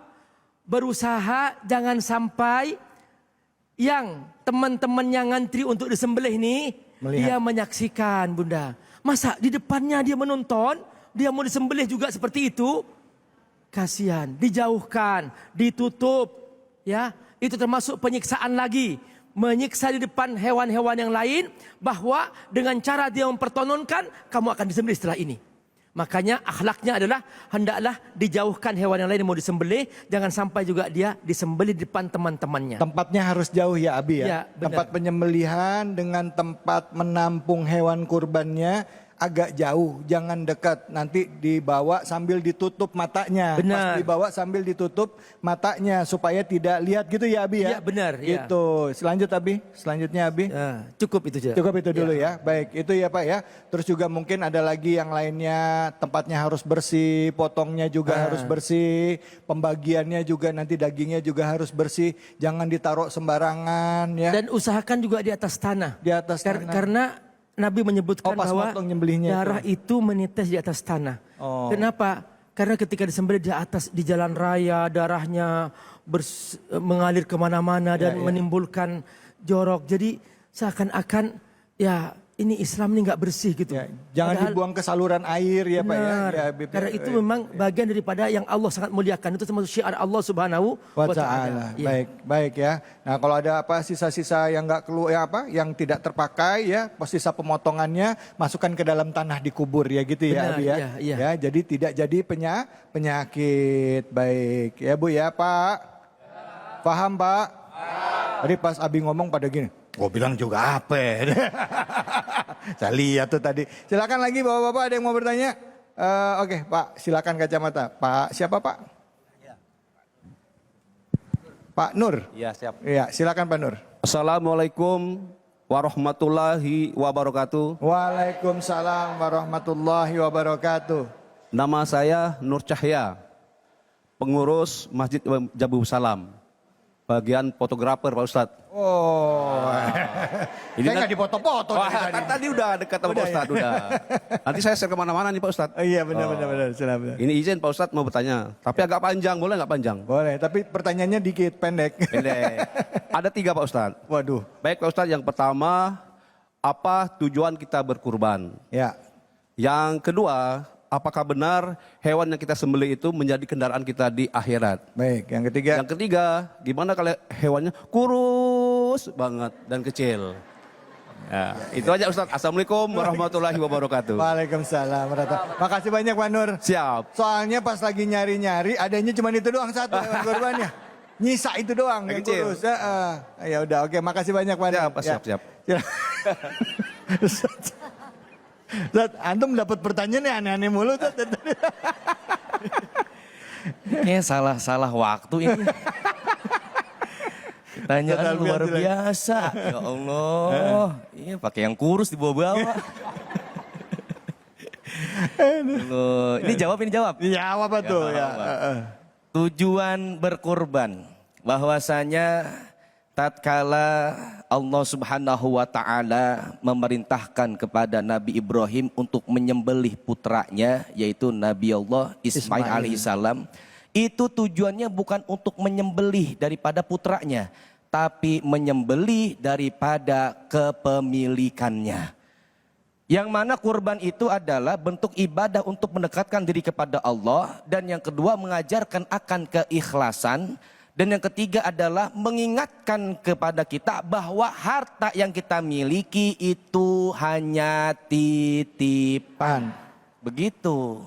Speaker 2: berusaha jangan sampai yang teman-temannya ngantri untuk disembelih nih, dia menyaksikan, Bunda. Masa di depannya dia menonton, dia mau disembelih juga seperti itu? Kasihan, dijauhkan, ditutup, ya. Itu termasuk penyiksaan lagi. Menyiksa di depan hewan-hewan yang lain, bahwa dengan cara dia mempertontonkan, kamu akan disembelih setelah ini. Makanya akhlaknya adalah hendaklah dijauhkan hewan yang lain yang mau disembelih, jangan sampai juga dia disembelih di depan teman-temannya.
Speaker 1: Tempatnya harus jauh ya Abi ya.
Speaker 2: Ya, benar.
Speaker 1: Tempat penyembelihan dengan tempat menampung hewan kurbannya agak jauh, jangan dekat. Nanti dibawa sambil ditutup matanya.
Speaker 2: Benar.
Speaker 1: Pas dibawa sambil ditutup matanya supaya tidak lihat gitu ya Abi ya.
Speaker 2: Iya benar.
Speaker 1: Gitu. Selanjutnya Abi.
Speaker 2: Cukup itu saja.
Speaker 1: Cukup itu dulu ya. Baik, itu ya Pak ya. Terus juga mungkin ada lagi yang lainnya, tempatnya harus bersih, potongnya juga harus bersih, pembagiannya juga nanti dagingnya juga harus bersih, jangan ditaruh sembarangan ya.
Speaker 2: Dan usahakan juga di atas tanah.
Speaker 1: Di atas tanah.
Speaker 2: Karena Nabi menyebutkan
Speaker 1: pas
Speaker 2: bahwa
Speaker 1: motong nyembelihnya
Speaker 2: darah itu menetes di atas tanah. Kenapa? Karena ketika disembelih di jalan raya, darahnya mengalir kemana-mana dan menimbulkan jorok. Jadi seakan-akan ya ini Islam ini nggak bersih gitu.
Speaker 1: Ya, jangan dibuang ke saluran air ya Pak ya. Ya, Habib,
Speaker 2: Karena itu memang bagian daripada yang Allah sangat muliakan. Itu termasuk syiar Allah Subhanahu wa Ta'ala.
Speaker 1: Baik, baik ya. Nah, kalau ada apa sisa-sisa yang nggak keluar ya apa, yang tidak terpakai ya, sisa pemotongannya masukkan ke dalam tanah dikubur ya gitu ya,
Speaker 2: Benar,
Speaker 1: Abi ya.
Speaker 2: iya.
Speaker 1: Ya, jadi tidak jadi penyakit. Baik, ya Bu ya, Pak. Paham, Pak? Tadi pas Abi ngomong pada gini, gue bilang juga apa? Saya lihat tuh tadi. Silakan lagi bapak-bapak ada yang mau bertanya? Oke, Pak, silakan kacamata. Pak, siapa Pak? Pak Nur.
Speaker 4: Iya, siap.
Speaker 1: Iya, silakan Pak Nur.
Speaker 4: Assalamualaikum warahmatullahi wabarakatuh.
Speaker 1: Waalaikumsalam warahmatullahi wabarakatuh.
Speaker 4: Nama saya Nur Cahya, pengurus Masjid Jabu Salam, bagian fotografer Pak Ustadz.
Speaker 1: Oh,
Speaker 4: Ini
Speaker 1: saya nggak dipoto-foto dari tadi.
Speaker 4: Tadi udah dekat sama Pak Ustadz, udah. Nanti saya share kemana-mana nih Pak Ustadz.
Speaker 1: Iya benar. Silakan.
Speaker 4: Ini izin Pak Ustadz mau bertanya, tapi agak panjang, boleh nggak panjang?
Speaker 1: Boleh, tapi pertanyaannya dikit, pendek.
Speaker 4: Pendek. Ada 3 Pak Ustadz.
Speaker 1: Waduh.
Speaker 4: Baik Pak Ustadz, yang pertama, apa tujuan kita berkurban?
Speaker 1: Ya.
Speaker 4: Yang kedua, apakah benar hewan yang kita sembelih itu menjadi kendaraan kita di akhirat?
Speaker 1: Baik, yang ketiga.
Speaker 4: Yang ketiga, gimana kalau hewannya kurus banget dan kecil? Ya, itu aja Ustadz. Assalamualaikum warahmatullahi wabarakatuh.
Speaker 1: Waalaikumsalam warahmatullahi. Makasih banyak Pak Nur.
Speaker 4: Siap.
Speaker 1: Soalnya pas lagi nyari-nyari, adanya cuma itu doang satu hewan kurbannya. Nyisa itu doang yang
Speaker 4: Kecil.
Speaker 1: kurus. Ya udah, oke, makasih banyak Pak Nur.
Speaker 4: Siap.
Speaker 1: Zat, antum dapat pertanyaan yang aneh-aneh mulu.
Speaker 11: Kayaknya salah waktu ini. Pertanyaan luar biasa. Ya Allah. Iya, pakai yang kurus dibawa-bawa. Ini jawab.
Speaker 1: Jawab apa tuh ya.
Speaker 11: Tujuan berkurban. Bahwasanya tatkala Allah Subhanahu wa Ta'ala memerintahkan kepada Nabi Ibrahim untuk menyembelih putranya, yaitu Nabi Allah Ismail alaihissalam, itu tujuannya bukan untuk menyembelih daripada putranya, tapi menyembelih daripada kepemilikannya. Yang mana kurban itu adalah bentuk ibadah untuk mendekatkan diri kepada Allah, dan yang kedua mengajarkan akan keikhlasan. Dan yang ketiga adalah mengingatkan kepada kita bahwa harta yang kita miliki itu hanya titipan. Begitu.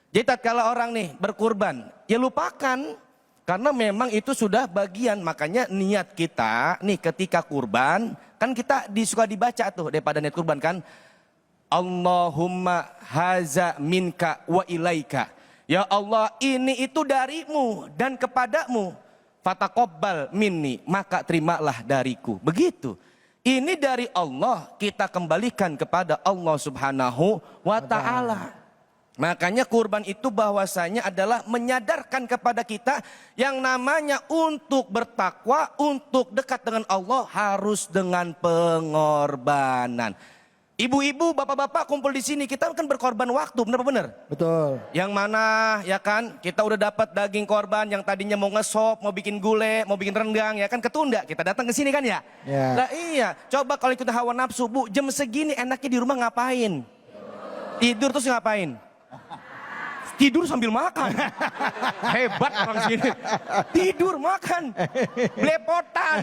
Speaker 11: Jadi tatkala orang nih berkurban, ya lupakan. Karena memang itu sudah bagian. Makanya niat kita nih ketika kurban, kan kita suka dibaca tuh daripada niat kurban kan. Allahumma haza minka wa ilaika. Ya Allah, ini itu darimu dan kepadamu. Fataqabbal minni, maka terimalah dariku. Begitu. Ini dari Allah, kita kembalikan kepada Allah Subhanahu wa Ta'ala. Makanya kurban itu bahwasanya adalah menyadarkan kepada kita yang namanya untuk bertakwa, untuk dekat dengan Allah harus dengan pengorbanan. Ibu-ibu, bapak-bapak kumpul di sini, kita kan berkorban waktu, benar benar?
Speaker 1: Betul.
Speaker 11: Yang mana ya kan, kita udah dapat daging korban yang tadinya mau ngesop, mau bikin gulai, mau bikin rendang, ya kan ketunda. Kita datang ke sini kan ya?
Speaker 1: Ya.
Speaker 11: Lah iya, coba kalau ikut hawa nafsu, Bu, jam segini enaknya di rumah ngapain? Tidur terus ngapain? Tidur sambil makan. Hebat orang sini. Tidur makan. Belepotan.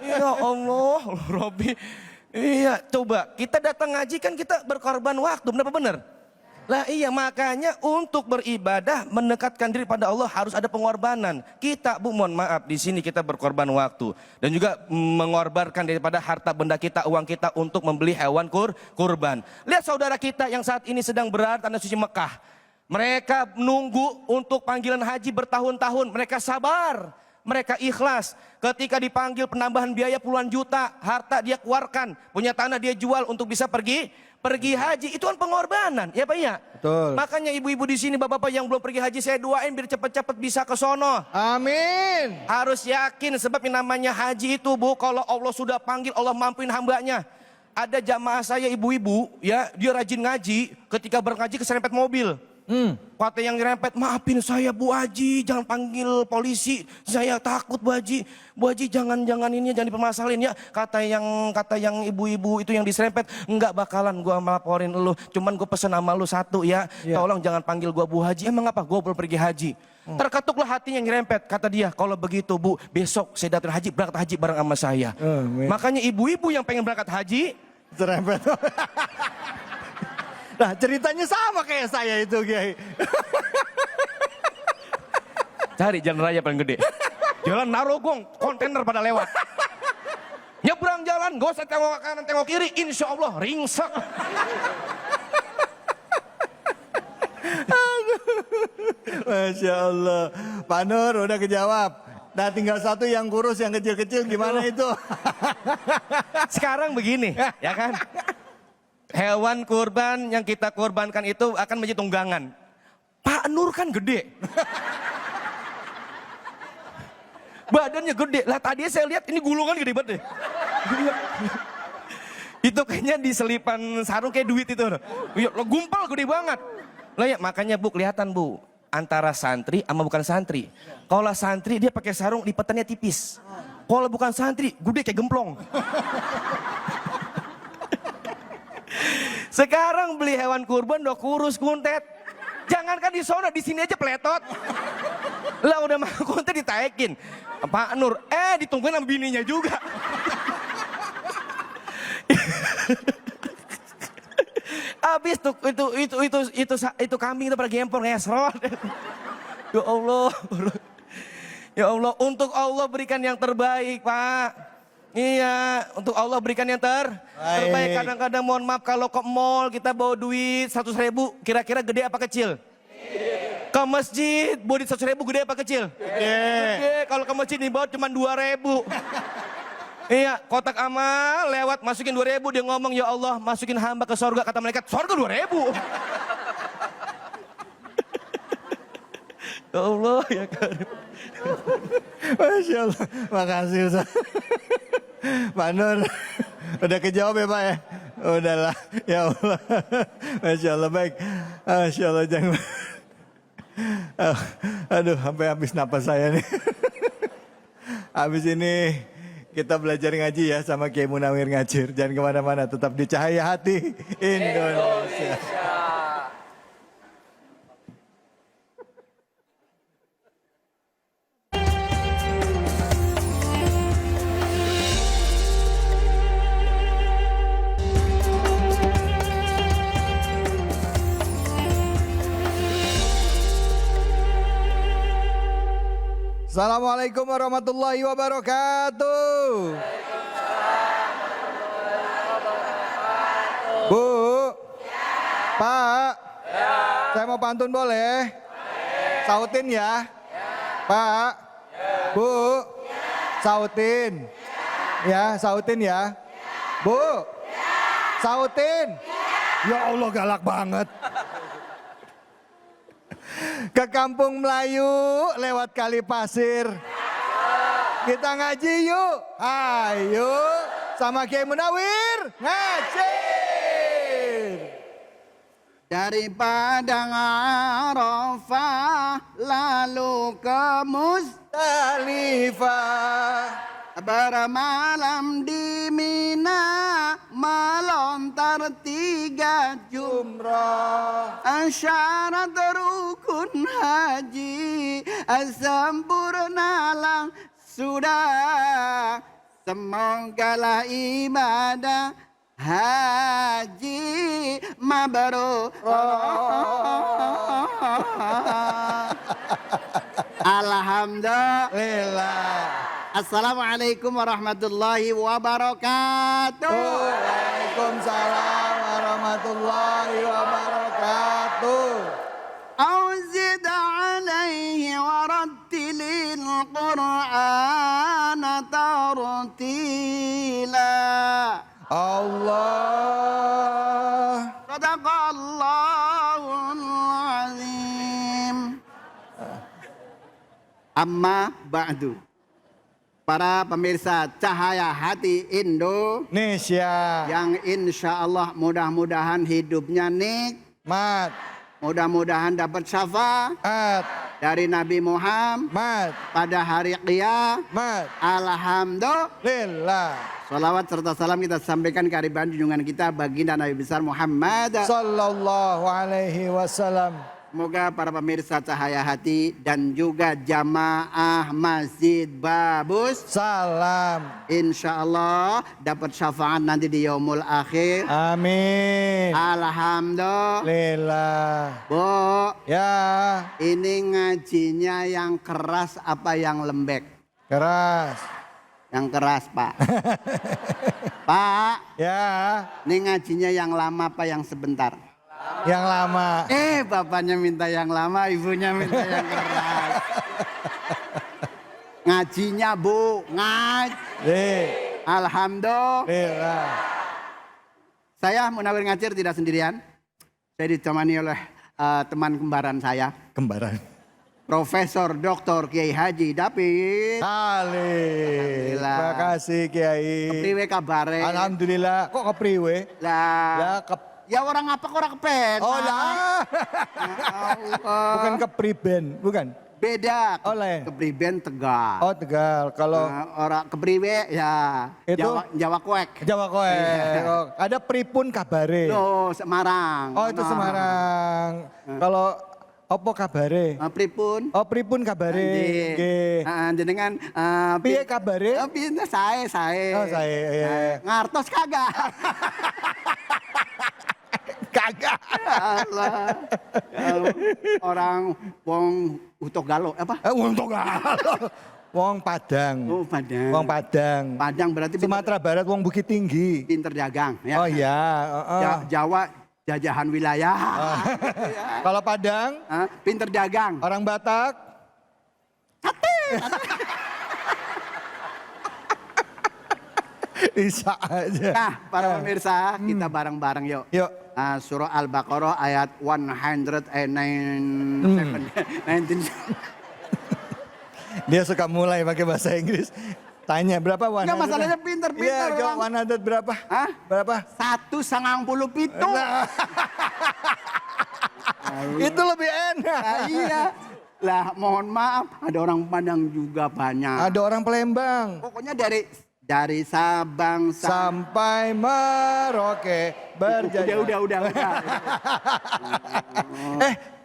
Speaker 11: Ya Allah, Robi. Iya, coba kita datang ngaji kan kita berkorban waktu, benar? Lah iya, makanya untuk beribadah mendekatkan diri pada Allah harus ada pengorbanan. Kita, Bu, mohon maaf, di sini kita berkorban waktu dan juga mengorbankan daripada harta benda kita, uang kita untuk membeli hewan kurban. Lihat saudara kita yang saat ini sedang berada di tanah suci Mekah. Mereka menunggu untuk panggilan haji bertahun-tahun, mereka sabar. Mereka ikhlas ketika dipanggil penambahan biaya puluhan juta, harta dia keluarkan, punya tanah dia jual untuk bisa pergi haji. Itu kan pengorbanan, ya Pak ya?
Speaker 1: Betul.
Speaker 11: Makanya ibu-ibu di sini, bapak-bapak yang belum pergi haji, saya doain biar cepat-cepat bisa ke sono.
Speaker 1: Amin.
Speaker 11: Harus yakin sebab yang namanya haji itu, Bu, kalau Allah sudah panggil, Allah mampuin hambanya. Ada jamaah saya ibu-ibu, ya, dia rajin ngaji, ketika berngaji keserempet mobil. Kata yang nyerempet, maafin saya Bu Haji, jangan panggil polisi, saya takut Bu Haji. Bu Haji jangan ini, jangan dipermasalahin ya. Kata yang ibu-ibu itu yang diserempet, enggak bakalan gua melaporin lu, cuman gue pesen sama lu satu ya, tolong jangan panggil gua Bu Haji. Emang apa? Gua belum pergi haji. Terketuklah hatinya yang nyerempet, kata dia, kalau begitu Bu, besok saya datang haji, berangkat haji bareng sama saya. Makanya ibu-ibu yang pengen berangkat haji,
Speaker 1: Serempet. Nah, ceritanya sama kayak saya itu, Kiai.
Speaker 11: cari jalan raya paling gede. Jalan Narogong, kontainer pada lewat. Nyebrang jalan, gak usah tengok kanan, tengok kiri, insya Allah ringsek.
Speaker 1: Masya Allah. Pak Nur udah kejawab. Nah, tinggal satu yang kurus, yang kecil-kecil gimana itu?
Speaker 11: Sekarang begini, ya kan? Hewan kurban yang kita korbankan itu akan menjadi tunggangan. Pak Nur kan gede. Badannya gede. Lah tadi saya lihat ini gulungan gede banget deh. Itu kayaknya di selipan sarung kayak duit itu. Lo gumpal gede banget. Lah ya makanya Bu kelihatan Bu. Antara santri sama bukan santri. Kalau santri dia pakai sarung lipatannya tipis. Kalau bukan santri gede kayak gemplong. Sekarang beli hewan kurban udah kurus kuntet. Jangankan di sono, di sini aja peletot. Lah udah mah kuntet ditaekin. Pak Nur, ditungguin sama bininya juga. Habis tuh itu kambing itu pada gempor ngesrot. Ya Allah. Ya Allah, untuk Allah berikan yang terbaik, Pak. Iya, untuk Allah berikan yang terbaik. Kadang-kadang mohon maaf kalau ke mall kita bawa duit 100.000, kira-kira gede apa kecil? Ke masjid bawa duit 100.000 gede apa kecil? Gede. Kalau ke masjid dibawa cuma 2.000. Iya, kotak amal lewat masukin 2.000, dia ngomong ya Allah masukin hamba ke surga, kata malaikat surga 2.000. Ya Allah ya Karim.
Speaker 1: Masya Allah, makasih Ustaz. Pak Nur, udah kejawab ya Pak ya? Udahlah, ya Allah. Masya Allah, baik. Masya Allah, jangan. Aduh, sampai habis napas saya nih. Habis ini kita belajar ngaji ya sama Kiai Munawir Ngajir. Jangan kemana-mana, tetap di Cahaya Hati Indonesia. Assalamualaikum warahmatullahi wabarakatuh. Bu, Pak, saya mau pantun boleh? Sautin ya. Pak, Bu, sautin. Ya, sautin ya. Bu, sautin. Ya Allah, galak banget. Ke Kampung Melayu lewat Kali Pasir. Kita ngaji yuk. Ayo sama Kiai Munawir ngaji.
Speaker 12: dari padang Arafah lalu ke
Speaker 1: Musdalifah.
Speaker 12: Bermalam di Mina melontar 3
Speaker 1: Jumrah.
Speaker 12: syarat rukun haji sempurnalah sudah, semogalah ibadah haji mabrur. Alhamdulillah. Assalamualaikum warahmatullahi wabarakatuh.
Speaker 1: Waalaikumsalam warahmatullahi wabarakatuh.
Speaker 12: Auzid alaihi warattilil Qur'ana tartila.
Speaker 1: Allah.
Speaker 12: Sadaqallahul azim. Amma ba'du. Para pemirsa Cahaya Hati Indonesia
Speaker 1: yang
Speaker 12: insya Allah mudah-mudahan hidupnya nikmat, mudah-mudahan dapat syafaat dari Nabi Muhammad pada hari kiamat. Alhamdulillah. Salawat serta salam kita sampaikan ke hadirat junjungan kita baginda Nabi besar Muhammad
Speaker 1: sallallahu alaihi wasallam.
Speaker 12: Semoga para pemirsa Cahaya Hati dan juga jamaah Masjid Babus
Speaker 1: Salam
Speaker 12: insya Allah dapat syafaat nanti di yaumul akhir.
Speaker 1: Amin.
Speaker 12: Alhamdulillah. Bu,
Speaker 1: ya,
Speaker 12: ini ngajinya yang keras apa yang lembek?
Speaker 1: Keras.
Speaker 12: Yang keras, Pak. Pak,
Speaker 1: ya,
Speaker 12: ini ngajinya yang lama apa yang sebentar?
Speaker 1: Yang lama.
Speaker 12: Bapaknya minta yang lama, ibunya minta yang keras. Ngajinya, Bu, Alhamdulillah. Saya Munawir Ngacir tidak sendirian. Saya ditemani oleh teman kembaran saya.
Speaker 1: Kembaran.
Speaker 12: Profesor Dr. Kiai Haji David.
Speaker 1: Alhamdulillah. Terima kasih Kiai.
Speaker 12: Kepriwe kabare?
Speaker 1: Alhamdulillah. Kok kepriwe?
Speaker 12: Lah. Ya orang apa kok orang kepen?
Speaker 1: Oh lah. Bukan kepriben, bukan?
Speaker 12: Beda.
Speaker 1: Oh lain.
Speaker 12: Kepriben Tegal.
Speaker 1: Oh Tegal. Kalau
Speaker 12: orang kepriwe ya
Speaker 1: itu
Speaker 12: Jawa Kuek.
Speaker 1: Jawa Kuek. Oh, ada pripun kabare?
Speaker 12: Loh, Semarang.
Speaker 1: Oh itu Semarang. Kalau opo kabare?
Speaker 12: Pripun?
Speaker 1: Oh pripun kabare? Nggih.
Speaker 12: Jenengan
Speaker 1: piye kabare?
Speaker 12: Piye sae.
Speaker 1: Oh sae.
Speaker 12: Ngartos kagak?
Speaker 1: Kagak.
Speaker 12: Allah. Orang wong utok galo apa?
Speaker 1: Wong utok galo. Wong Padang.
Speaker 12: Oh Padang.
Speaker 1: Wong Padang.
Speaker 12: Padang berarti
Speaker 1: Sumatera Barat wong Bukit Tinggi.
Speaker 12: Pinter dagang ya.
Speaker 1: Oh iya.
Speaker 12: Jawa jajahan wilayah.
Speaker 1: Kalau Padang?
Speaker 12: Pinter dagang.
Speaker 1: Orang Batak?
Speaker 12: Sate.
Speaker 1: Bisa aja.
Speaker 12: Nah, para pemirsa, kita bareng-bareng yuk.
Speaker 1: Yuk.
Speaker 12: Surah Al-Baqarah ayat 119.
Speaker 1: Dia suka mulai pakai bahasa Inggris. Tanya berapa 100?
Speaker 12: Enggak, masalahnya pinter-pinter.
Speaker 1: Iya, jawab 100 berapa?
Speaker 12: Hah?
Speaker 1: Berapa?
Speaker 12: 197.
Speaker 1: Nah. Itu lebih enak.
Speaker 12: Iya. Lah, mohon maaf, ada orang Padang juga banyak.
Speaker 1: Ada orang Palembang.
Speaker 12: Pokoknya dari Sabang
Speaker 1: sampai Merauke berjaya.
Speaker 12: Udah.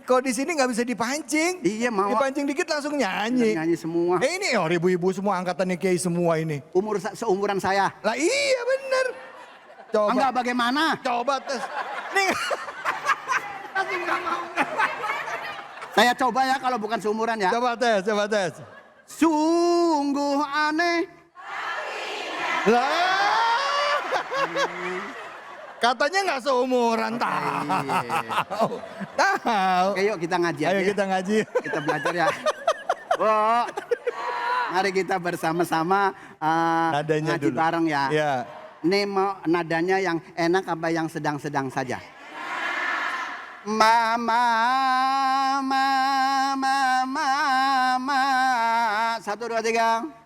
Speaker 1: Kok di sini nggak bisa dipancing?
Speaker 12: Iya mau.
Speaker 1: Dipancing dikit langsung nyanyi.
Speaker 12: Nyanyi semua.
Speaker 1: Ini ibu-ibu semua angkatannya Kiai semua ini.
Speaker 12: Seumuran saya.
Speaker 1: Lah iya bener. Coba.
Speaker 12: Enggak bagaimana?
Speaker 1: Coba tes. Nih.
Speaker 12: Saya coba ya kalau bukan seumuran ya.
Speaker 1: Coba tes.
Speaker 12: Sungguh aneh.
Speaker 1: Lah. Katanya nggak seumuran, tahu.
Speaker 12: Oke, yuk kita ngaji aja.
Speaker 1: Ayo kita ngaji.
Speaker 12: Kita belajar ya. Mari kita bersama-sama
Speaker 1: nadanya
Speaker 12: ngaji
Speaker 1: dulu.
Speaker 12: bareng ya.
Speaker 1: Ya.
Speaker 12: Ini mau nadanya yang enak apa yang sedang-sedang saja? Mama. 1, 2, 3.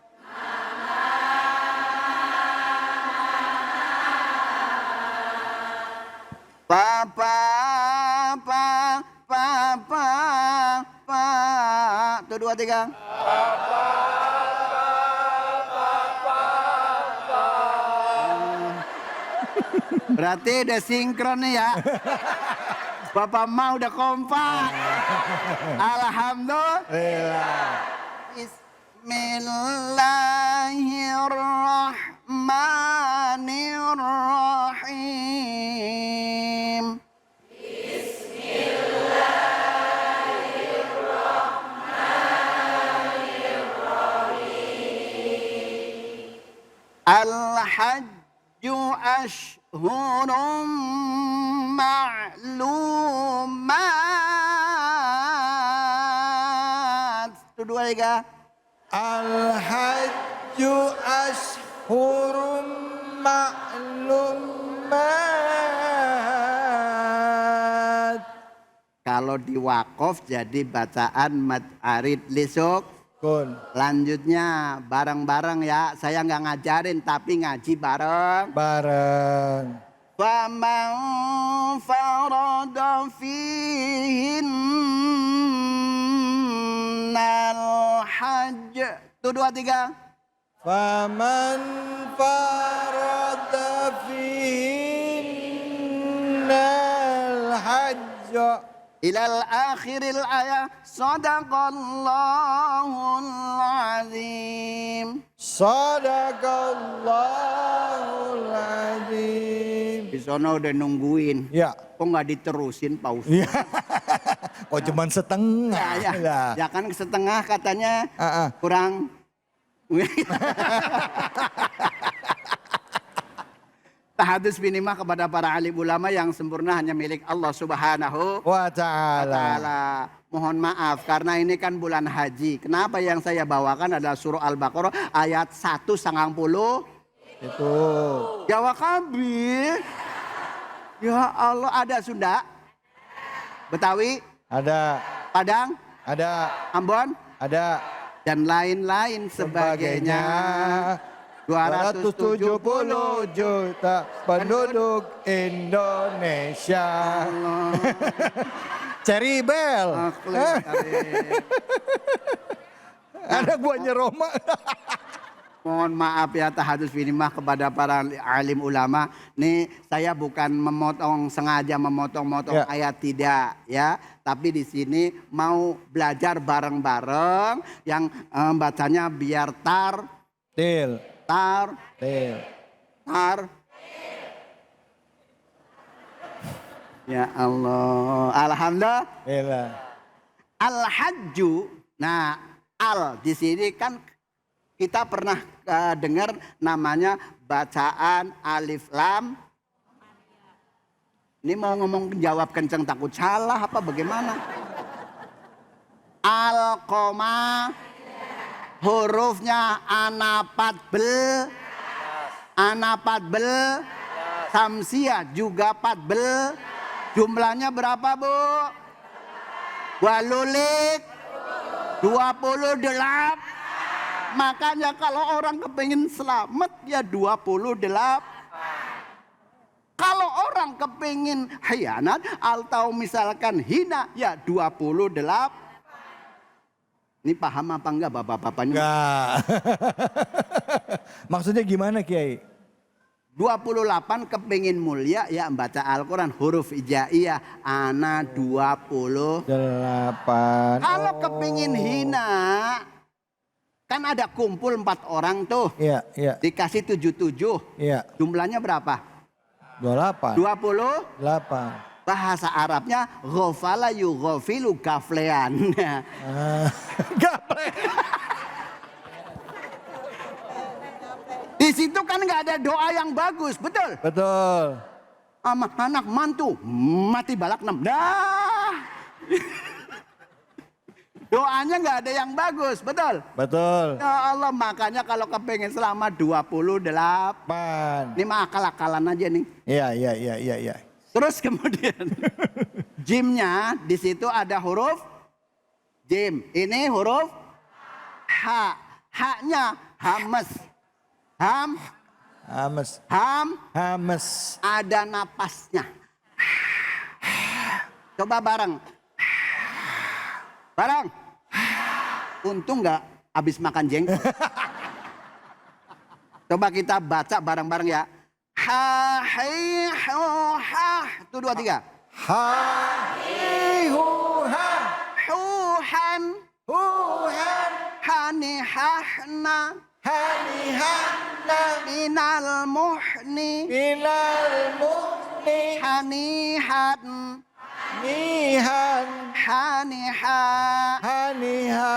Speaker 12: Papa, Tuh 2, 3. Berarti udah sinkron nih ya. Bapak Ma udah kompak. Alhamdulillah. Bismillahirrahmanirrahim. Al-Hajju ashhurun ma'lumat. Itu 2, 3.
Speaker 1: Al-Hajju ashhurum ma'lumat.
Speaker 12: Kalau di wakaf jadi bacaan mad arid lisuk. Lanjutnya bareng-bareng ya. Saya nggak ngajarin tapi ngaji bareng.
Speaker 1: Bareng.
Speaker 12: Faman farada fihinnal hajj. Tuh 2, 3.
Speaker 1: Faman farada fihinnal hajj
Speaker 12: ilal akhiril ayat. Sadaqallahul azim.
Speaker 1: Sadaqallahul azim.
Speaker 12: Di sana udah nungguin.
Speaker 1: Ya.
Speaker 12: Kok nggak diterusin Pak Ustaz?
Speaker 1: Ya. Kok cuman setengah?
Speaker 12: Ya kan setengah katanya kurang. Tahadus binimah kepada para alim ulama yang sempurna hanya milik Allah Subhanahu
Speaker 1: wa ta'ala.
Speaker 12: Mohon maaf karena ini kan bulan haji. Kenapa yang saya bawakan adalah surah Al-Baqarah ayat 190.
Speaker 1: Itu.
Speaker 12: Jawa Kabi. Ya Allah, ada Sunda? Betawi?
Speaker 1: Ada.
Speaker 12: Padang?
Speaker 1: Ada.
Speaker 12: Ambon?
Speaker 1: Ada.
Speaker 12: Dan lain-lain sebagainya.
Speaker 1: 270 juta penduduk Indonesia. Cherry Bell. Ada buahnya Roma.
Speaker 12: Mohon maaf ya tahadus binimah kepada para alim ulama. Nih saya bukan sengaja memotong-motong ayat tidak ya. Tapi di sini mau belajar bareng-bareng yang bacanya biar tar. Ya Allah. Alhamdulillah. Al-Hajju. Nah, di sini kan kita pernah dengar namanya bacaan alif lam. Ini mau ngomong jawab kenceng takut salah apa bagaimana? Al-Qamah. Hurufnya anapat bel. Samsiah juga patbel. Jumlahnya berapa Bu? Walulik 28. Makanya kalau orang kepingin selamat ya 28. Kalau orang kepingin khianat atau misalkan hina ya 28. Ini paham apa enggak bapak-bapaknya?
Speaker 1: Enggak. Maksudnya gimana Kiai?
Speaker 12: 28 kepingin mulia ya baca Al-Quran huruf hijaiyah. Ana 28. Kalau kepingin hina kan ada kumpul 4 orang tuh.
Speaker 1: Iya.
Speaker 12: Dikasih 77.
Speaker 1: Iya.
Speaker 12: Jumlahnya berapa?
Speaker 1: 28.
Speaker 12: Bahasa Arabnya ghafala yughafilu gaflean. Di situ kan nggak ada doa yang bagus, betul?
Speaker 1: Betul.
Speaker 12: Anak mantu mati balak 6. Dah. Doanya nggak ada yang bagus, betul?
Speaker 1: Betul.
Speaker 12: Ya Allah, makanya kalau kepengen selamat 28. Ini mah akal-akalan aja nih.
Speaker 1: Iya.
Speaker 12: Terus kemudian jimnya di situ ada huruf jim. Ini huruf ha. Haknya hames. Hames. Ada napasnya. Coba bareng. Bareng. Untung nggak habis makan jengkol. Coba kita baca bareng-bareng ya. Ha, hi, hu, ha. Itu 2, 3.
Speaker 1: Ha, hi, hu, ha.
Speaker 12: Huhan.
Speaker 1: Huhan.
Speaker 12: Hani, hahna.
Speaker 1: Hani, hana.
Speaker 12: Minal muhni.
Speaker 1: Minal muhni.
Speaker 12: Hani, han.
Speaker 1: Nihan.
Speaker 12: Haniha.
Speaker 1: Haniha.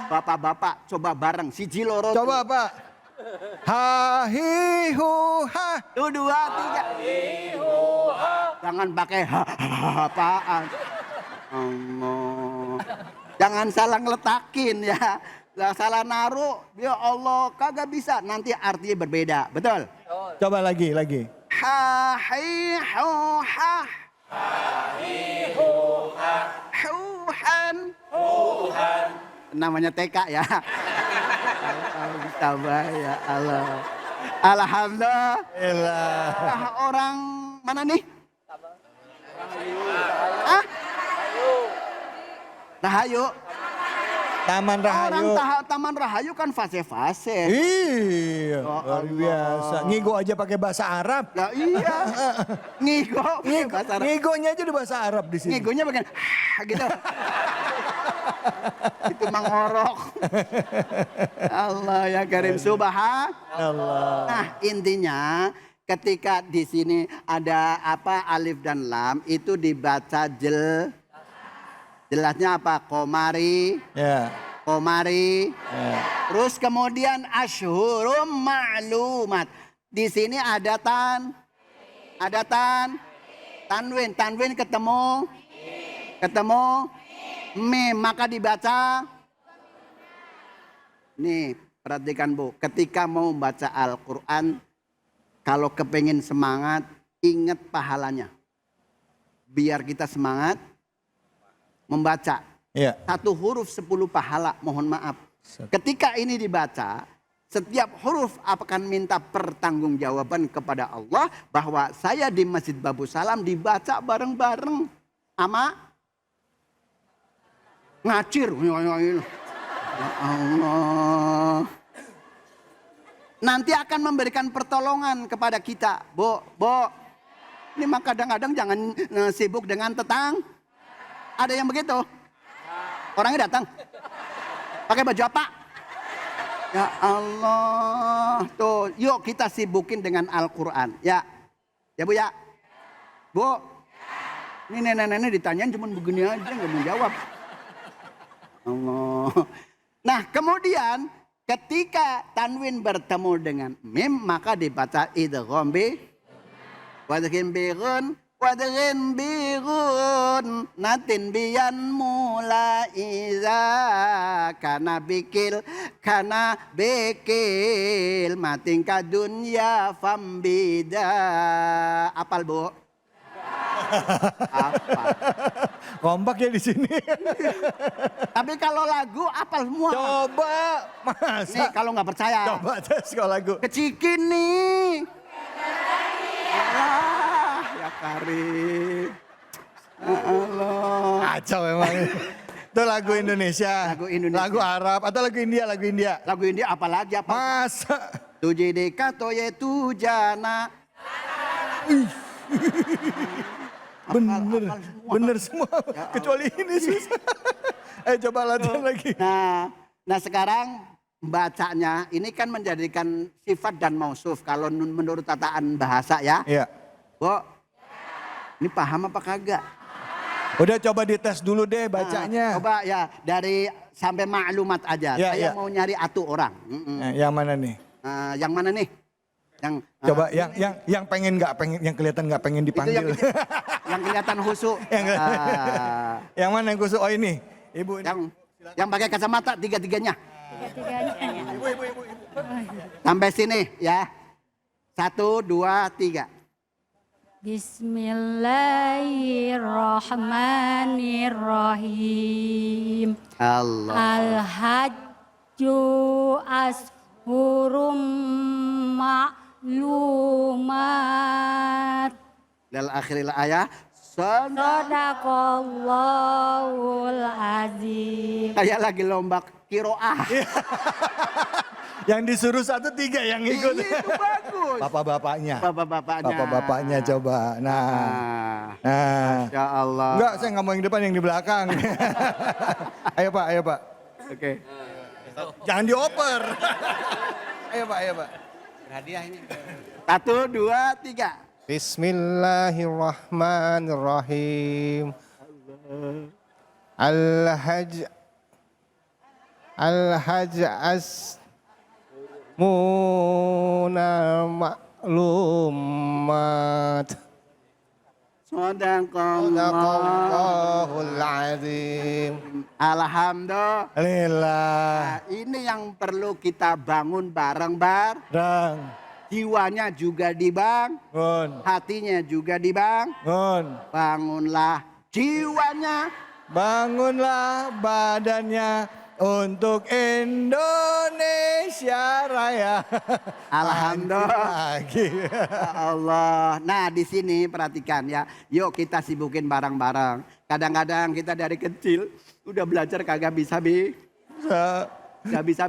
Speaker 12: Bapak-bapak coba bareng. Siji loro.
Speaker 1: Coba Pak. Ha, hi, hu, ha.
Speaker 12: Itu 2, 3. Jangan pakai apaan. Allah. Jangan salah ngeletakin ya. Lah salah naruh, ya Allah kagak bisa. Nanti artinya berbeda. Betul?
Speaker 1: Coba lagi.
Speaker 12: Ha, hi, hu, ha. Huhan. Namanya TK ya. Tambah ya Allah. Alhamdulillah. Orang mana nih? Ah? Rahayu.
Speaker 1: Taman Rahayu.
Speaker 12: Orang Taman Rahayu kan fase-fase.
Speaker 1: Iya, luar biasa. Ngigo aja pakai bahasa Arab.
Speaker 12: Lah iya. Ngigo.
Speaker 1: Ngigonya aja di bahasa Arab di sini.
Speaker 12: Ngigonya bagian gitu. Itu mangorok. Allah ya Karim Subhanallah. Nah, intinya ketika di sini ada apa alif dan lam itu dibaca jelasnya apa? Komari.
Speaker 1: Ya.
Speaker 12: Komari.
Speaker 1: Ya.
Speaker 12: Terus kemudian asyhurum ma'lumat. Di sini ada tanwin. Tanwin ketemu mim, maka dibaca. Nih, perhatikan Bu, ketika mau membaca Al-Quran, kalau kepengen semangat, ingat pahalanya. Biar kita semangat membaca.
Speaker 1: Ya.
Speaker 12: 1 huruf 10 pahala, mohon maaf. Ketika ini dibaca, setiap huruf akan minta pertanggungjawaban kepada Allah bahwa saya di Masjid Babu Salam dibaca bareng-bareng sama ngacir. Ya Allah. Nanti akan memberikan pertolongan kepada kita. Bo, ini mah kadang-kadang jangan sibuk dengan Ada yang begitu? Orangnya datang. Pakai baju apa? Ya Allah. Tuh, yuk kita sibukin dengan Al-Quran. Ya. Ya Bu ya. Bu. Ini nenek-nenek ditanyain cuma begini aja nggak mau jawab. Allah. Nah, kemudian ketika tanwin bertemu dengan mim maka dibaca idgham bi wadghin bighun wadghin bighun natin biyan mula iza kana bikil mating ka dunya fambida. Apal Bu? Apa?
Speaker 1: Kompak ya di sini.
Speaker 12: Tapi kalau lagu apal semua.
Speaker 1: Coba, masa?
Speaker 12: Nih kalau nggak percaya.
Speaker 1: Coba tes kalau lagu.
Speaker 12: Kecikin nih. Allah, ya Karim. Ya Allah.
Speaker 1: Kacau emang. Itu lagu Indonesia. Lagu Arab atau lagu India?
Speaker 12: Lagu India apalagi apa?
Speaker 1: Masa?
Speaker 12: Tujideka toye tujana.
Speaker 1: Bener semua. Ya, kecuali ini susah. Coba latihan lagi.
Speaker 12: Nah sekarang bacanya ini kan menjadikan sifat dan mausuf kalau menurut tataan bahasa ya.
Speaker 1: Iya.
Speaker 12: Bu, ini paham apa kagak?
Speaker 1: Udah coba dites dulu deh bacanya.
Speaker 12: Coba ya dari sampai maklumat aja.
Speaker 1: Ya,
Speaker 12: Saya
Speaker 1: ya.
Speaker 12: mau nyari atu orang.
Speaker 1: Yang mana nih?
Speaker 12: Yang mana nih?
Speaker 1: Coba yang pengen nggak pengen, yang kelihatan nggak pengen dipanggil.
Speaker 12: Yang kelihatan khusyuk.
Speaker 1: Yang mana yang khusyuk? Oh ini, Ibu.
Speaker 12: Yang pakai kacamata tiga-tiganya. Ibu. Sampai sini ya. 1, 2, 3.
Speaker 3: Bismillahirrahmanirrahim.
Speaker 12: Allah.
Speaker 3: Al-hajju ashurum ma'lumat.
Speaker 12: Dalam akhiril ayat
Speaker 6: Sodaqallahul azim.
Speaker 12: Kayak lagi lomba kiroah.
Speaker 1: Yang disuruh 1 3 yang ikut.
Speaker 12: Itu bagus.
Speaker 1: Bapak-bapaknya.
Speaker 12: Bapak-bapaknya.
Speaker 1: Bapak-bapaknya coba. Nah.
Speaker 12: Ya Allah.
Speaker 1: Enggak, saya nggak mau yang depan, yang di belakang. Ayo Pak, ayo Pak.
Speaker 12: Oke.
Speaker 1: Jangan dioper. Ayo Pak, ayo Pak.
Speaker 12: Hadiah ini. 1, 2, 3.
Speaker 13: Bismillahirrahmanirrahim. Al-Hajj asmuna ma'lumat. Sadaqallahul azim.
Speaker 12: Alhamdulillah. Ini yang perlu kita bangun bareng-bareng. Jiwanya juga dibangun, hatinya juga dibangun. Bangunlah jiwanya,
Speaker 1: bangunlah badannya untuk Indonesia Raya.
Speaker 12: Alhamdulillah. Ya Allah. Nah, di sini perhatikan ya. Yuk kita sibukin bareng-bareng. Kadang-kadang kita dari kecil udah belajar kagak bisa bisa. Gak bisa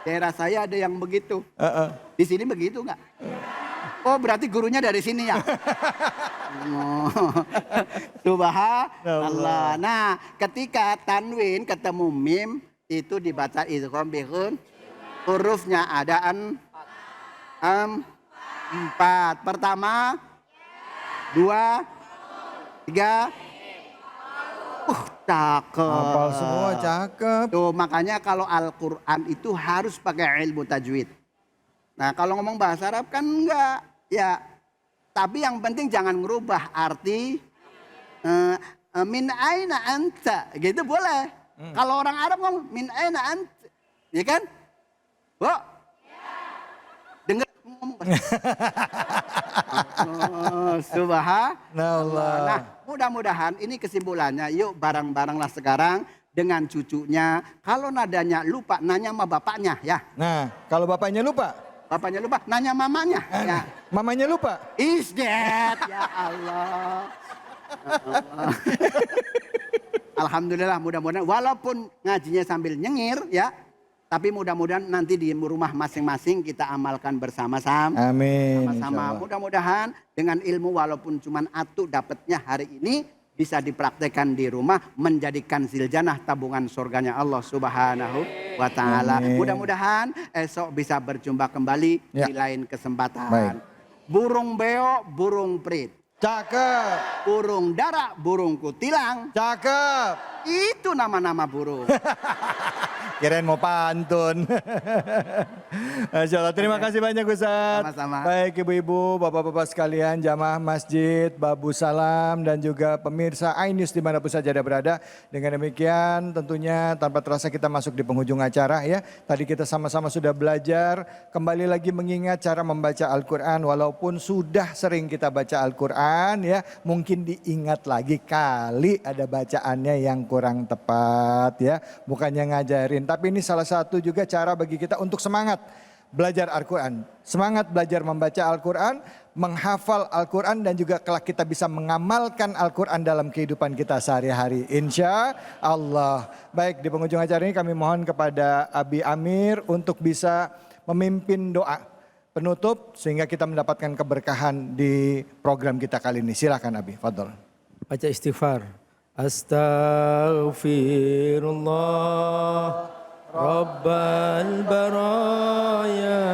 Speaker 12: Daerah saya ada yang begitu. Di sini begitu nggak? Oh, berarti gurunya dari sini ya? Subhanallah. Nah, ketika tanwin ketemu mim itu dibaca idgham bihun. Hurufnya ada 4. Pertama, 2, 3. Cakep.
Speaker 1: Hafal semua, cakep.
Speaker 12: Tuh, makanya kalau Al-Quran itu harus pakai ilmu tajwid. Nah, kalau ngomong bahasa Arab kan enggak. Ya, tapi yang penting jangan merubah arti min aina anta. Gitu boleh. Kalau orang Arab ngomong min aina anta. Ya kan? Bu? Dengar ngomong. Subhanallah. Nah, mudah-mudahan ini kesimpulannya. Yuk bareng-barenglah sekarang dengan cucunya. Kalau nadanya lupa, nanya sama bapaknya ya.
Speaker 1: Nah, kalau bapaknya lupa?
Speaker 12: Bapaknya lupa, nanya mamanya. Ya.
Speaker 1: Mamanya lupa?
Speaker 12: Isdet, ya Allah. Alhamdulillah, mudah-mudahan walaupun ngajinya sambil nyengir ya. Tapi mudah-mudahan nanti di rumah masing-masing kita amalkan bersama-sama.
Speaker 1: Amin.
Speaker 12: Sama-sama. Mudah-mudahan dengan ilmu walaupun cuman atu dapatnya hari ini bisa dipraktekkan di rumah menjadikan siljanah tabungan surganya Allah Subhanahu wa taala. Mudah-mudahan esok bisa berjumpa kembali di lain kesempatan. Baik. Burung beo, burung prit.
Speaker 1: Cakep.
Speaker 12: Burung dara, burung kutilang.
Speaker 1: Cakep.
Speaker 12: Itu nama-nama burung.
Speaker 1: Kirain mau pantun. Masya Allah. Terima kasih banyak Ustaz.
Speaker 12: Sama-sama.
Speaker 1: Baik ibu-ibu, bapak-bapak sekalian, jamaah masjid, Babu Salam, dan juga pemirsa iNews dimanapun saja Anda berada. Dengan demikian tentunya tanpa terasa kita masuk di penghujung acara ya. Tadi kita sama-sama sudah belajar, kembali lagi mengingat cara membaca Al-Quran. Walaupun sudah sering kita baca Al-Quran ya, mungkin diingat lagi kali ada bacaannya yang kurang tepat ya. Bukannya ngajarin. Tapi ini salah satu juga cara bagi kita untuk semangat belajar Al-Quran. Semangat belajar membaca Al-Quran, menghafal Al-Quran dan juga kelak kita bisa mengamalkan Al-Quran dalam kehidupan kita sehari-hari. Insya Allah. Baik, di penghujung acara ini kami mohon kepada Abi Amir untuk bisa memimpin doa penutup sehingga kita mendapatkan keberkahan di program kita kali ini. Silakan Abi, fadhol.
Speaker 2: Baca istighfar. Astaghfirullah Rabbal baraya.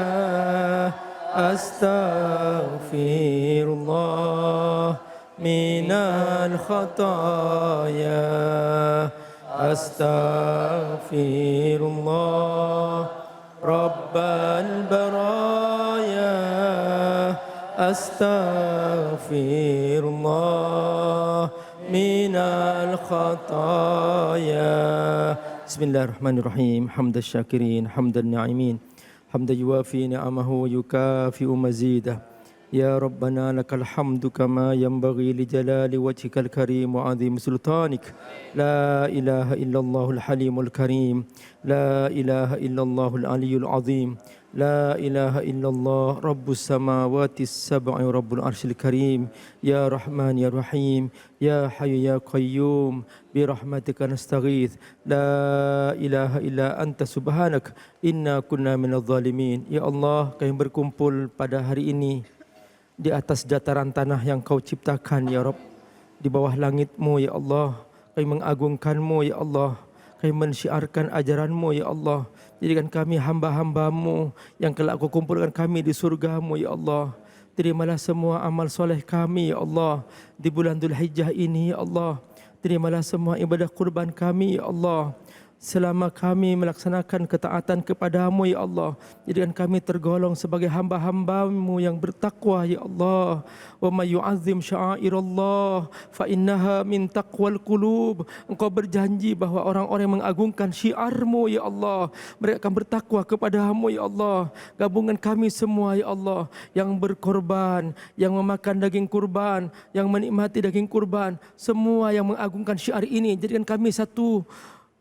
Speaker 2: Astaghfirullah minal khataya. Astaghfirullah Rabbal baraya. Astaghfirullah minal khataya. Bismillahirrahmanirrahim. Hamdan syakirin, hamdan na'imin, hamdan yuwafi ni'amahu wa yukafi'u mazidah. يا ربنا لك الحمد كما ينبغي لجلال وجهك الكريم وعظيم سلطانك. لا إله إلا الله الحليم الكريم، لا إله إلا الله العلي العظيم، لا إله إلا الله رب السماوات السبع ورب العرش الكريم. يا رحمن يا رحيم، يا حي يا قيوم، برحمتك نستغيث. لا إله إلا أنت سبحانك إنا كنا من الظالمين. Ya Allah, kami berkumpul pada hari ini di atas dataran tanah yang Kau ciptakan ya Rabb, di bawah langit-Mu ya Allah. Kami mengagungkan-Mu ya Allah, kami mensyiarkan ajaran-Mu ya Allah. Jadikan kami hamba-hamba-Mu yang kelak Kau kumpulkan kami di surga-Mu ya Allah. Terimalah semua amal soleh kami ya Allah di bulan Dzulhijjah ini ya Allah. Terimalah semua ibadah kurban kami ya Allah. Selama kami melaksanakan ketaatan kepada-Mu ya Allah, jadikan kami tergolong sebagai hamba-hamba-Mu yang bertakwa ya Allah. Wa may yu'azzim sya'airallah fa innaha min taqwal qulub. Engkau berjanji bahwa orang-orang yang mengagungkan syiar-Mu ya Allah, mereka akan bertakwa kepada-Mu ya Allah. Gabungan kami semua ya Allah yang berkorban, yang memakan daging kurban, yang menikmati daging kurban, semua yang mengagungkan syiar ini, jadikan kami satu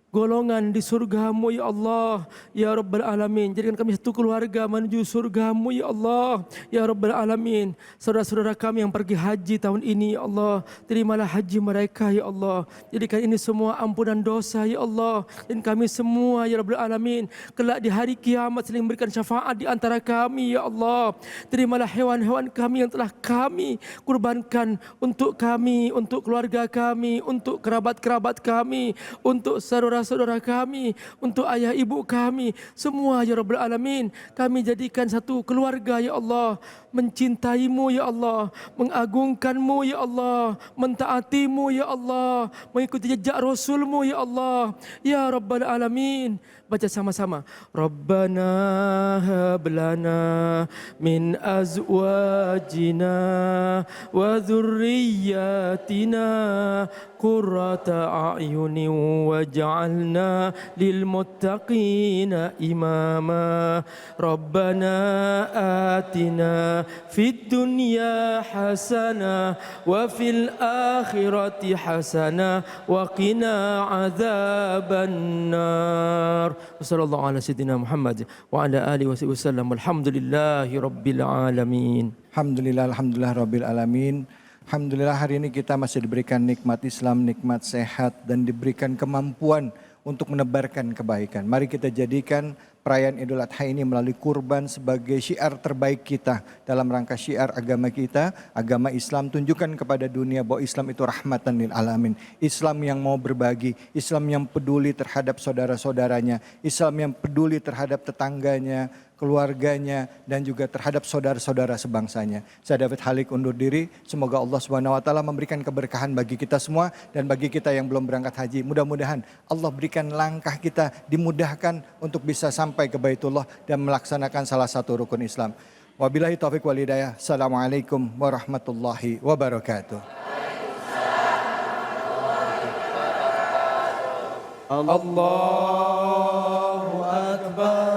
Speaker 2: golongan di surga-Mu ya Allah, ya Rabbal Alamin. Jadikan kami satu keluarga menuju surga-Mu ya Allah, ya Rabbal Alamin. Saudara-saudara kami yang pergi haji tahun ini ya Allah, terimalah haji mereka ya Allah. Jadikan ini semua ampunan dosa ya Allah. Dan kami semua ya Rabbal Alamin kelak di hari kiamat saling memberikan syafaat di antara kami ya Allah. Terimalah hewan-hewan kami yang telah kami kurbankan untuk kami, untuk keluarga kami, untuk kerabat-kerabat kami, untuk saudara-saudara kami, untuk ayah ibu kami, semua ya Rabbal Alamin. Kami jadikan satu keluarga ya Allah, mencintai-Mu ya Allah, mengagungkan-Mu ya Allah, mentaati-Mu ya Allah, mengikuti jejak Rasul-Mu ya Allah, ya Rabbal Alamin. Baca sama-sama. Rabbana hab lana min azwajina wa dhurriyyatina qurrata a'yunin waj'alna lil muttaqina imama. Rabbana atina fid dunya hasanah wa fil akhirati hasanah wa qina adzaban nar. Wassallallahu ala sayyidina Muhammad wa ala alihi wasallam. Alhamdulillahi rabbil alamin.
Speaker 1: Alhamdulillah rabbil alamin. Alhamdulillah hari ini kita masih diberikan nikmat Islam, nikmat sehat, dan diberikan kemampuan untuk menebarkan kebaikan. Mari kita jadikan perayaan Idul Adha ini melalui kurban sebagai syiar terbaik kita dalam rangka syiar agama kita, agama Islam. Tunjukkan kepada dunia bahwa Islam itu rahmatan lil alamin. Islam yang mau berbagi, Islam yang peduli terhadap saudara-saudaranya, Islam yang peduli terhadap tetangganya, keluarganya, dan juga terhadap saudara-saudara sebangsanya. Saya David Halik undur diri. Semoga Allah Subhanahu wa taala memberikan keberkahan bagi kita semua dan bagi kita yang belum berangkat haji. Mudah-mudahan Allah berikan langkah kita dimudahkan untuk bisa sampai ke Baitullah dan melaksanakan salah satu rukun Islam. Wabillahi taufiq wal hidayah. Assalamualaikum warahmatullahi wabarakatuh.
Speaker 2: Allahu Akbar.